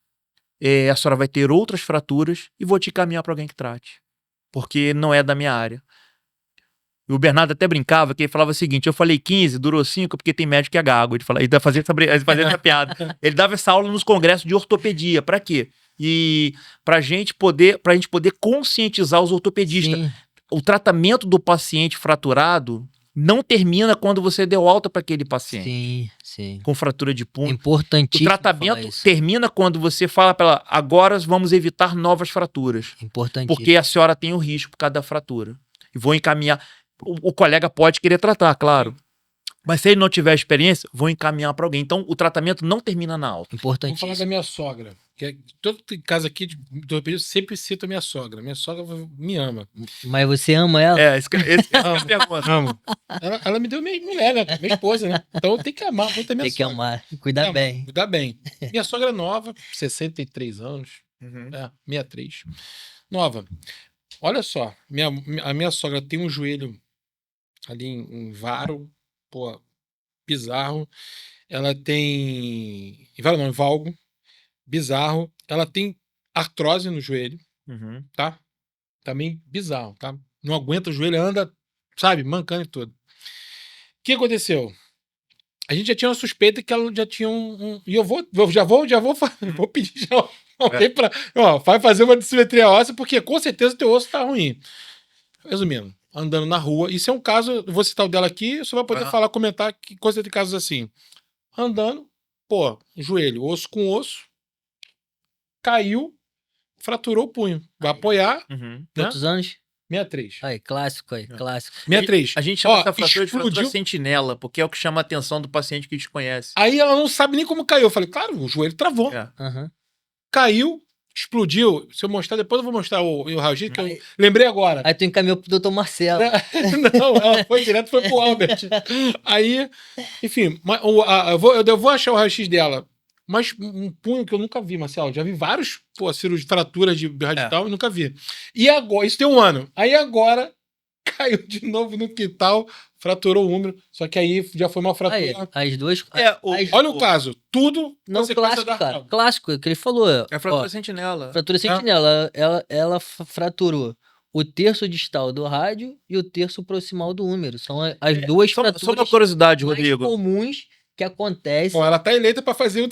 C: a senhora vai ter outras fraturas e vou te encaminhar para alguém que trate, porque não é da minha área. E o Bernardo até brincava que ele falava o seguinte, eu falei 15, durou 5 porque tem médico que é gago. Ele fazia essa piada. Ele dava essa aula nos congressos de ortopedia. Para quê? E pra gente poder conscientizar os ortopedistas.
B: Sim.
C: O tratamento do paciente fraturado não termina quando você deu alta para aquele paciente.
B: Sim, sim.
C: Com fratura de punho.
B: Importantíssimo.
C: O tratamento termina quando você fala para ela, agora vamos evitar novas fraturas.
B: Importantíssimo.
C: Porque a senhora tem o risco por causa da fratura. E vou encaminhar. O colega pode querer tratar, claro. Mas se ele não tiver experiência, vou encaminhar para alguém. Então, o tratamento não termina na alta.
B: Importantíssimo.
A: Vamos falar da minha sogra. Todo caso aqui do ortopedista sempre cito a minha sogra. Minha sogra me ama.
B: Mas você ama ela?
C: Esse é a pergunta.
A: Amo. Ela me deu minha mulher, né? Minha esposa, né? Então tem que amar muito a minha sogra.
B: Tem que amar. Cuidar bem.
A: Cuidar bem. Minha sogra é nova, 63 anos. 63. Nova. Olha só, a minha sogra tem um joelho ali em varo, pô, bizarro. Ela tem valgo, bizarro. Ela tem artrose no joelho,
C: Uhum.
A: tá? Também bizarro, tá? Não aguenta o joelho, anda, sabe, mancando e tudo. O que aconteceu? A gente já tinha uma suspeita que ela já tinha e eu vou pedir já alguém pra. Ó, vai fazer uma dissimetria óssea, porque com certeza o teu osso tá ruim. Resumindo, andando na rua, isso é um caso, eu vou citar o dela aqui, você vai poder falar, comentar que coisa de casos assim. Andando, pô, joelho, osso com osso, caiu, fraturou o punho. Vai apoiar,
C: Uhum.
A: né?
B: Quantos anos?
A: 63.
B: Aí, clássico aí, clássico.
A: 63.
C: A gente chama
A: Ó,
C: essa fratura de fratura
A: explodiu.
C: sentinela, porque é o que chama a atenção do paciente que desconhece.
A: Aí ela não sabe nem como caiu. Eu falei, claro, o joelho travou.
C: É.
B: Aham.
A: Caiu, explodiu. Se eu mostrar, depois eu vou mostrar o raio-x, que eu lembrei agora.
B: Aí tu encaminhou pro doutor Marcelo.
A: Não, ela foi direto, foi pro Albert. Aí, enfim, eu vou achar o raio-x dela. Mas um punho que eu nunca vi, Marcelo. Já vi vários, fraturas de radical e nunca vi. E agora, isso tem um ano. Aí agora, caiu de novo no quintal, fraturou o úmero. Só que aí já foi uma fratura.
B: Aí, as duas.
A: Olha o caso. Tudo
B: Não,
A: consequência
B: clássico,
A: da
B: cara.
A: artrose.
B: Clássico, que ele falou.
C: É fratura sentinela.
B: Fratura sentinela. Ela fraturou o terço distal do rádio e o terço proximal do úmero. São as duas fraturas
C: Só uma curiosidade,
B: mais
C: Rodrigo.
B: comuns que acontecem.
A: Bom, ela tá eleita pra fazer o.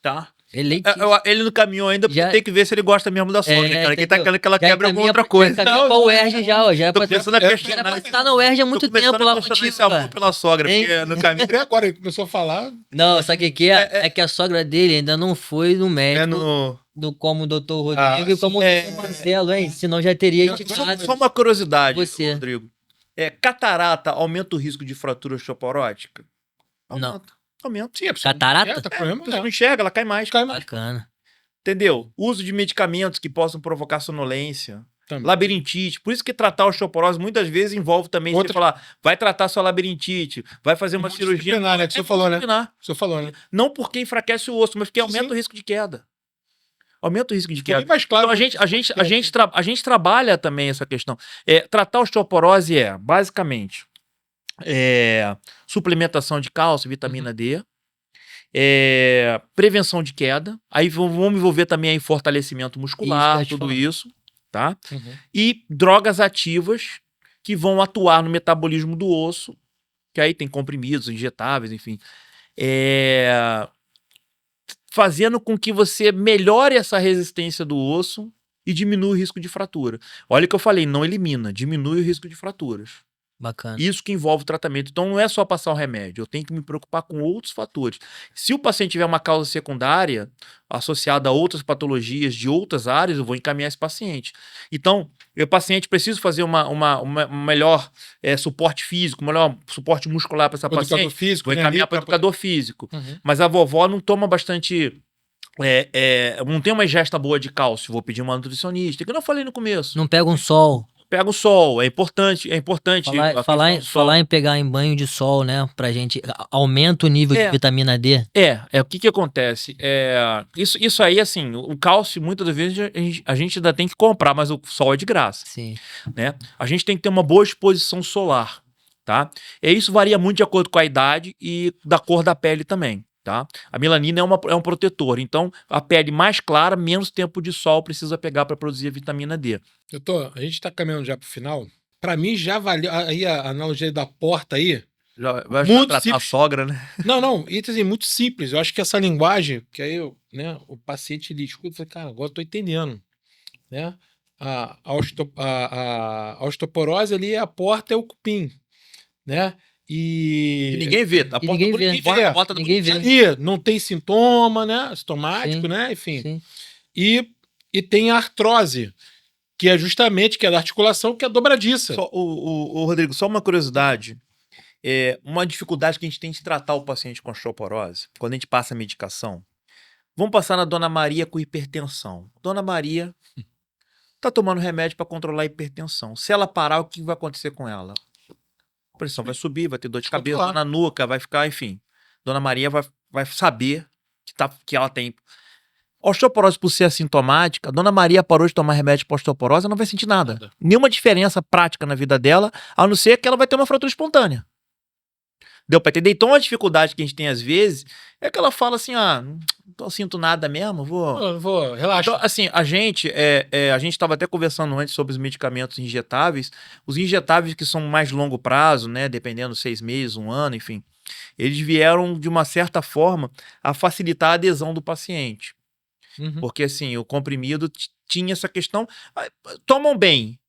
C: Tá.
B: Eleitíssimo.
C: Ele não caminhou ainda, porque
B: Já-
C: tem que ver se ele gosta mesmo da sogra, cara. Quem tá querendo que ela
B: Já
C: quebre alguma
B: encaminha-
C: outra coisa.
B: Já encaminha pra UERJ já, ó. Já
C: Tô
B: pra
C: começando a
B: já
C: questionar.
B: pra estar na UERJ há muito tempo lá contigo,
C: esse amor
B: cara.
C: pela sogra,
B: Hein?
C: porque no caminho
A: Até agora ele começou a falar.
B: Não, sabe o que é? É que a sogra dele ainda não foi no médico,
C: é no...
B: como o doutor Rodrigo e como o
C: é.
B: doutor Marcelo, hein? Senão já teria indicado
C: Só uma curiosidade,
B: você.
C: Rodrigo. Catarata aumenta o risco de fratura osteoporótica?
B: Não.
C: Aumenta.
A: Sim, é possível.
B: Catarata?
A: Tá com problema,
C: Você não enxerga, ela cai mais.
B: Bacana.
C: Entendeu? Uso de medicamentos que possam provocar sonolência.
A: Também.
C: Labirintite. Por isso que tratar a osteoporose muitas vezes envolve também você falar, vai tratar sua labirintite, vai fazer uma cirurgia.
A: Disciplinar, né? Que o senhor falou, né?
C: Disciplinar.
A: O senhor falou, né?
C: Não porque enfraquece o osso, mas porque aumenta
A: Sim.
C: o risco de queda. Aumenta o risco de
A: Bem
C: queda.
A: mais claro.
C: Então a gente trabalha também essa questão. Tratar a osteoporose basicamente, suplementação de cálcio, vitamina D, prevenção de queda. Aí vamos envolver também em fortalecimento muscular,
B: Isso,
C: tudo isso, tá?
A: Uhum.
C: E drogas ativas que vão atuar no metabolismo do osso, que aí tem comprimidos, injetáveis, enfim. Fazendo com que você melhore essa resistência do osso e diminua o risco de fratura. Olha o que eu falei, não elimina, diminui o risco de fraturas.
B: Bacana.
C: Isso que envolve o tratamento. Então não é só passar o remédio, eu tenho que me preocupar com outros fatores. Se o paciente tiver uma causa secundária associada a outras patologias de outras áreas, eu vou encaminhar esse paciente. Então, o paciente precisa fazer um melhor suporte físico, um melhor suporte muscular para essa paciente.
A: Físico,
C: Vou encaminhar para o educador físico.
A: Uhum.
C: Mas a vovó não toma bastante... não tem uma ingesta boa de cálcio, vou pedir uma nutricionista, que eu não falei no começo.
B: Não pega um sol.
C: Pega o sol, é importante.
B: Falar em pegar em banho de sol, né? Pra gente. Aumenta o nível de vitamina D.
C: O que acontece? Isso aí, assim, o cálcio, muitas das vezes, a gente ainda tem que comprar, mas o sol é de graça.
B: Sim.
C: Né? A gente tem que ter uma boa exposição solar, tá? E isso varia muito de acordo com a idade e da cor da pele também. Tá? A melanina é um protetor, então a pele mais clara, menos tempo de sol precisa pegar para produzir a vitamina D.
A: A gente tá caminhando já pro final. Pra mim já valeu aí a analogia da porta aí.
C: Já vai
A: Muito
C: tratar
A: simples.
C: a sogra, né?
A: Não, e assim, muito simples. Eu acho que essa linguagem, que aí o paciente ele escuta e fala, cara, agora eu tô entendendo. Né? A osteoporose ali, a porta é o cupim. Né?
C: E ninguém vê. A
B: ninguém vê.
C: porta do
B: Ninguém vê.
A: E não tem sintoma, né? Sintomático,
B: Sim,
A: né? Enfim.
B: Sim.
A: E tem a artrose, que é justamente da articulação, que é dobradiça.
C: Rodrigo, só uma curiosidade. Uma dificuldade que a gente tem de tratar o paciente com osteoporose, quando a gente passa a medicação. Vamos passar na Dona Maria com hipertensão. Dona Maria tá tomando remédio para controlar a hipertensão. Se ela parar, o que vai acontecer com ela? A pressão vai subir, vai ter dor de cabeça, dor na nuca, vai ficar, enfim. Dona Maria vai saber que ela tem. A osteoporose, por ser assintomática, Dona Maria parou de tomar remédio para osteoporose, ela não vai sentir nada. Nenhuma diferença prática na vida dela, a não ser que ela vai ter uma fratura espontânea. Deu pra entender? Então a dificuldade que a gente tem às vezes é que ela fala assim, não sinto nada mesmo,
A: relaxa.
C: Então, assim, a gente estava até conversando antes sobre os medicamentos injetáveis. Os injetáveis que são mais longo prazo, né, dependendo 6 meses, 1 ano, enfim, eles vieram de uma certa forma a facilitar a adesão do paciente. Porque assim, o comprimido tinha essa questão, tomam bem,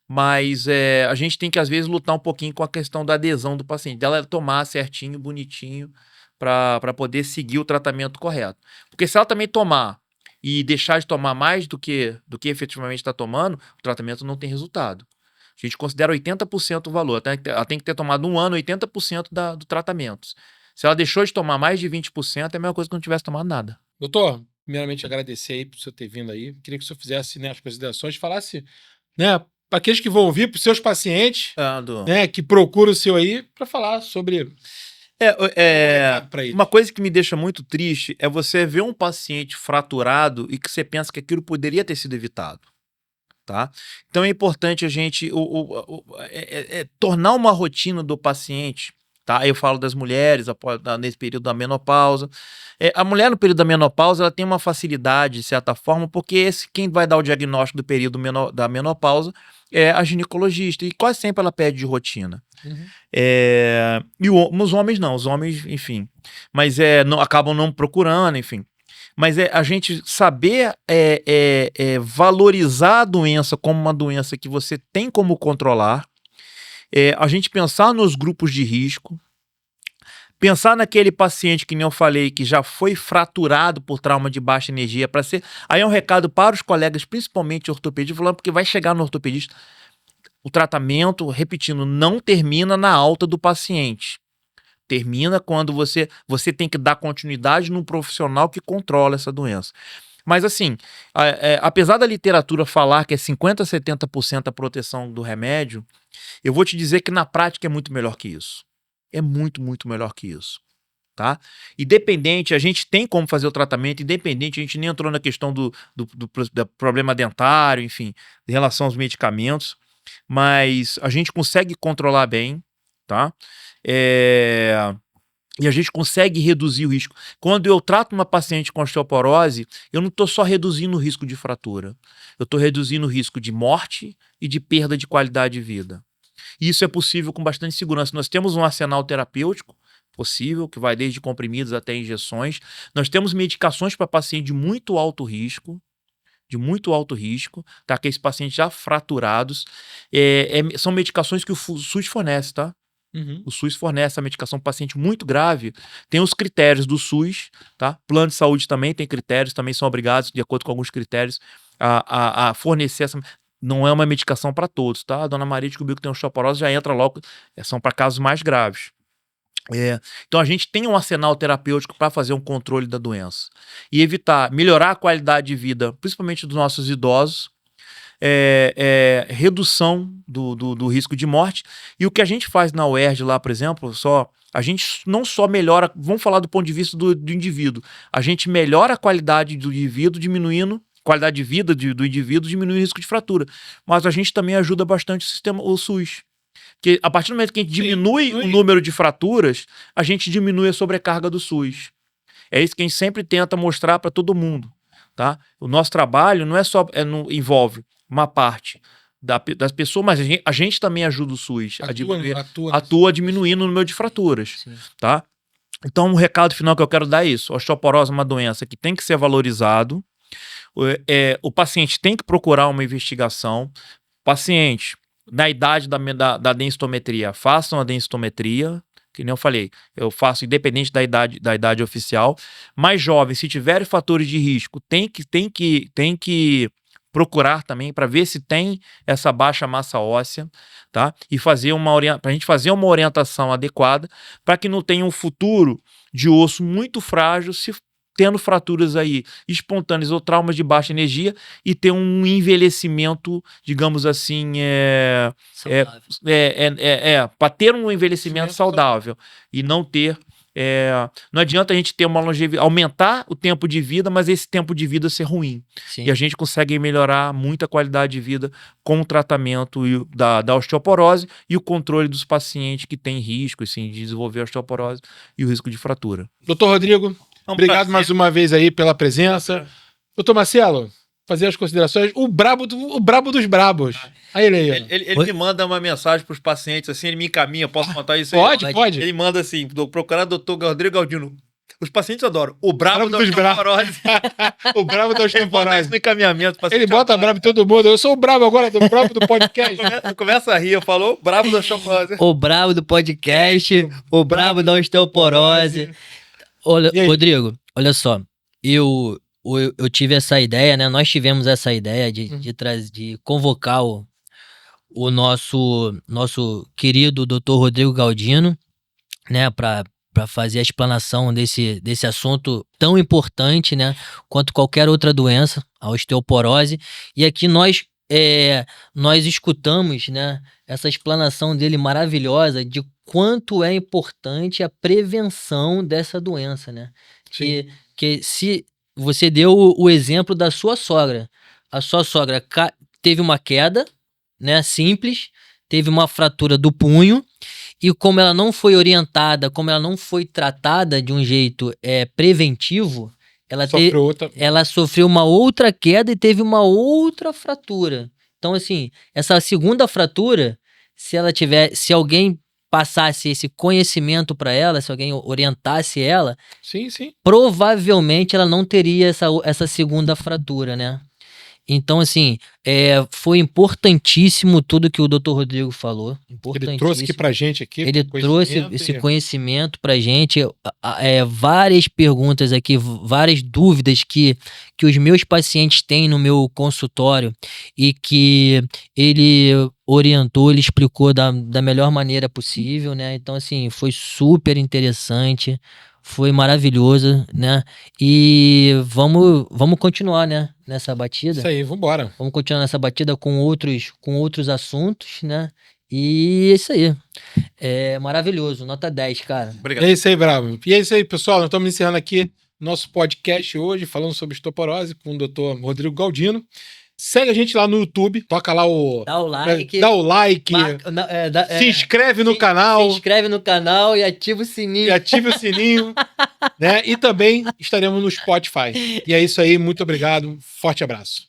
C: mas a gente tem que às vezes lutar um pouquinho com a questão da adesão do paciente, dela tomar certinho, bonitinho, para poder seguir o tratamento correto. Porque se ela também tomar e deixar de tomar mais do que efetivamente está tomando, o tratamento não tem resultado. A gente considera 80% o valor. Ela tem que ter tomado 1 ano 80% do tratamento. Se ela deixou de tomar mais de 20%, é a mesma coisa que não tivesse tomado nada.
A: Doutor, primeiramente agradecer aí por você ter vindo aí. Queria que o senhor fizesse, né, as considerações, falasse, né, para aqueles que vão ouvir, para os seus pacientes, né, que procuram o seu aí, para falar sobre...
C: Uma coisa que me deixa muito triste é você ver um paciente fraturado e que você pensa que aquilo poderia ter sido evitado. Tá? Então é importante a gente tornar uma rotina do paciente. Tá? Eu falo das mulheres nesse período da menopausa. A mulher no período da menopausa ela tem uma facilidade, de certa forma, porque quem vai dar o diagnóstico do período da menopausa é a ginecologista. E quase sempre ela pede de rotina. E os homens não. Os homens, enfim. Mas acabam não procurando, enfim. Mas a gente saber valorizar a doença como uma doença que você tem como controlar, a gente pensar nos grupos de risco, pensar naquele paciente que nem eu falei, que já foi fraturado por trauma de baixa energia, para ser... Aí é um recado para os colegas, principalmente ortopedistas, falando porque vai chegar no ortopedista, o tratamento, repetindo, não termina na alta do paciente. Termina quando você tem que dar continuidade num profissional que controla essa doença. Mas assim, apesar da literatura falar que é 50% a 70% a proteção do remédio, eu vou te dizer que na prática é muito melhor que isso. É muito, muito melhor que isso. Tá? Independente, a gente tem como fazer o tratamento, independente, a gente nem entrou na questão do problema dentário, enfim, em relação aos medicamentos, mas a gente consegue controlar bem, tá? E a gente consegue reduzir o risco. Quando eu trato uma paciente com osteoporose, eu não estou só reduzindo o risco de fratura. Eu estou reduzindo o risco de morte e de perda de qualidade de vida. E isso é possível com bastante segurança. Nós temos um arsenal terapêutico possível, que vai desde comprimidos até injeções. Nós temos medicações para paciente de muito alto risco, tá? Que esses pacientes já fraturados. São medicações que o SUS fornece, tá? O SUS fornece a medicação para paciente muito grave. Tem os critérios do SUS, tá? Plano de saúde também tem critérios, também são obrigados, de acordo com alguns critérios, a fornecer essa. Não é uma medicação para todos, tá? A dona Maria descobriu que tem osteoporose, já entra logo, são para casos mais graves. Então a gente tem um arsenal terapêutico para fazer um controle da doença e melhorar a qualidade de vida, principalmente dos nossos idosos, redução do risco de morte. E o que a gente faz na UERJ lá, por exemplo, a gente não só melhora, vamos falar do ponto de vista do indivíduo, a gente melhora a qualidade do indivíduo, diminuindo qualidade de vida do indivíduo, diminui o risco de fratura. Mas a gente também ajuda bastante o SUS. Porque a partir do momento que a gente diminui o número de fraturas, a gente diminui a sobrecarga do SUS. É isso que a gente sempre tenta mostrar para todo mundo. Tá? O nosso trabalho não é só envolve uma parte das pessoas, mas a gente também ajuda o SUS atua diminuindo o número de fraturas. Tá? Então, um recado final que eu quero dar é isso. A osteoporose é uma doença que tem que ser valorizado. O paciente tem que procurar uma investigação. Paciente, na idade da densitometria, façam a densitometria, que nem eu falei, eu faço independente da idade oficial. Mais jovem, se tiver fatores de risco, tem que procurar também para ver se tem essa baixa massa óssea, tá? E pra gente fazer uma orientação adequada para que não tenha um futuro de osso muito frágil se tendo fraturas aí espontâneas ou traumas de baixa energia e ter um envelhecimento, digamos assim, para ter um envelhecimento saudável e não ter não adianta a gente ter uma longevidade, aumentar o tempo de vida, mas esse tempo de vida ser ruim.
B: Sim.
C: E a gente consegue melhorar muito a qualidade de vida com o tratamento da osteoporose e o controle dos pacientes que têm risco assim, de desenvolver osteoporose e o risco de fratura.
A: Doutor Rodrigo, obrigado mais uma vez aí pela presença. Doutor Marcelo, fazer as considerações. O brabo dos brabos. Aí
C: ele me manda uma mensagem para os pacientes, assim, ele me encaminha, posso contar isso
A: aí? Pode.
C: Ele manda assim, procurar doutor Rodrigo Galdino. Os pacientes adoram. O brabo da osteoporose.
A: O brabo da osteoporose.
C: No encaminhamento.
A: Ele bota brabo em todo mundo. Eu sou o brabo agora, do brabo do podcast.
C: Começa a rir, eu falo, o brabo da osteoporose.
B: O brabo do podcast, o brabo da osteoporose. Olha, Rodrigo, olha só. Eu tive essa ideia, né? Nós tivemos essa ideia de convocar o nosso querido Dr. Rodrigo Galdino, né? Para fazer a explanação desse assunto tão importante, né? Quanto qualquer outra doença, a osteoporose. E aqui nós escutamos, né? Essa explanação dele maravilhosa de quanto é importante a prevenção dessa doença, né? Que se você deu o exemplo da sua sogra. A sua sogra teve uma queda, né, simples, teve uma fratura do punho, e como ela não foi orientada, como ela não foi tratada de um jeito preventivo, ela sofreu uma outra queda e teve uma outra fratura. Então, assim, essa segunda fratura, se alguém passasse esse conhecimento para ela, se alguém orientasse ela,
A: sim.
B: Provavelmente ela não teria essa segunda fratura, né? Então, assim, foi importantíssimo tudo que o Dr. Rodrigo falou.
A: Ele trouxe aqui pra gente aqui.
B: Ele trouxe esse conhecimento pra gente. Várias perguntas aqui, várias dúvidas que os meus pacientes têm no meu consultório e que ele orientou, ele explicou da melhor maneira possível, né? Então, assim, foi super interessante. Foi maravilhoso, né? E vamos continuar, né? Nessa batida.
A: Isso aí, vambora.
B: Vamos continuar nessa batida com outros assuntos, né? E é isso aí. É maravilhoso. Nota 10, cara.
A: Obrigado. É isso aí, bravo. E é isso aí, pessoal. Nós estamos encerrando aqui nosso podcast hoje, falando sobre osteoporose com o Dr. Rodrigo Galdino. Segue a gente lá no YouTube, toca lá
B: Dá o like.
A: Se inscreve no canal.
B: Se inscreve no canal e ativa o sininho.
A: Né? E também estaremos no Spotify. E é isso aí, muito obrigado. Forte abraço.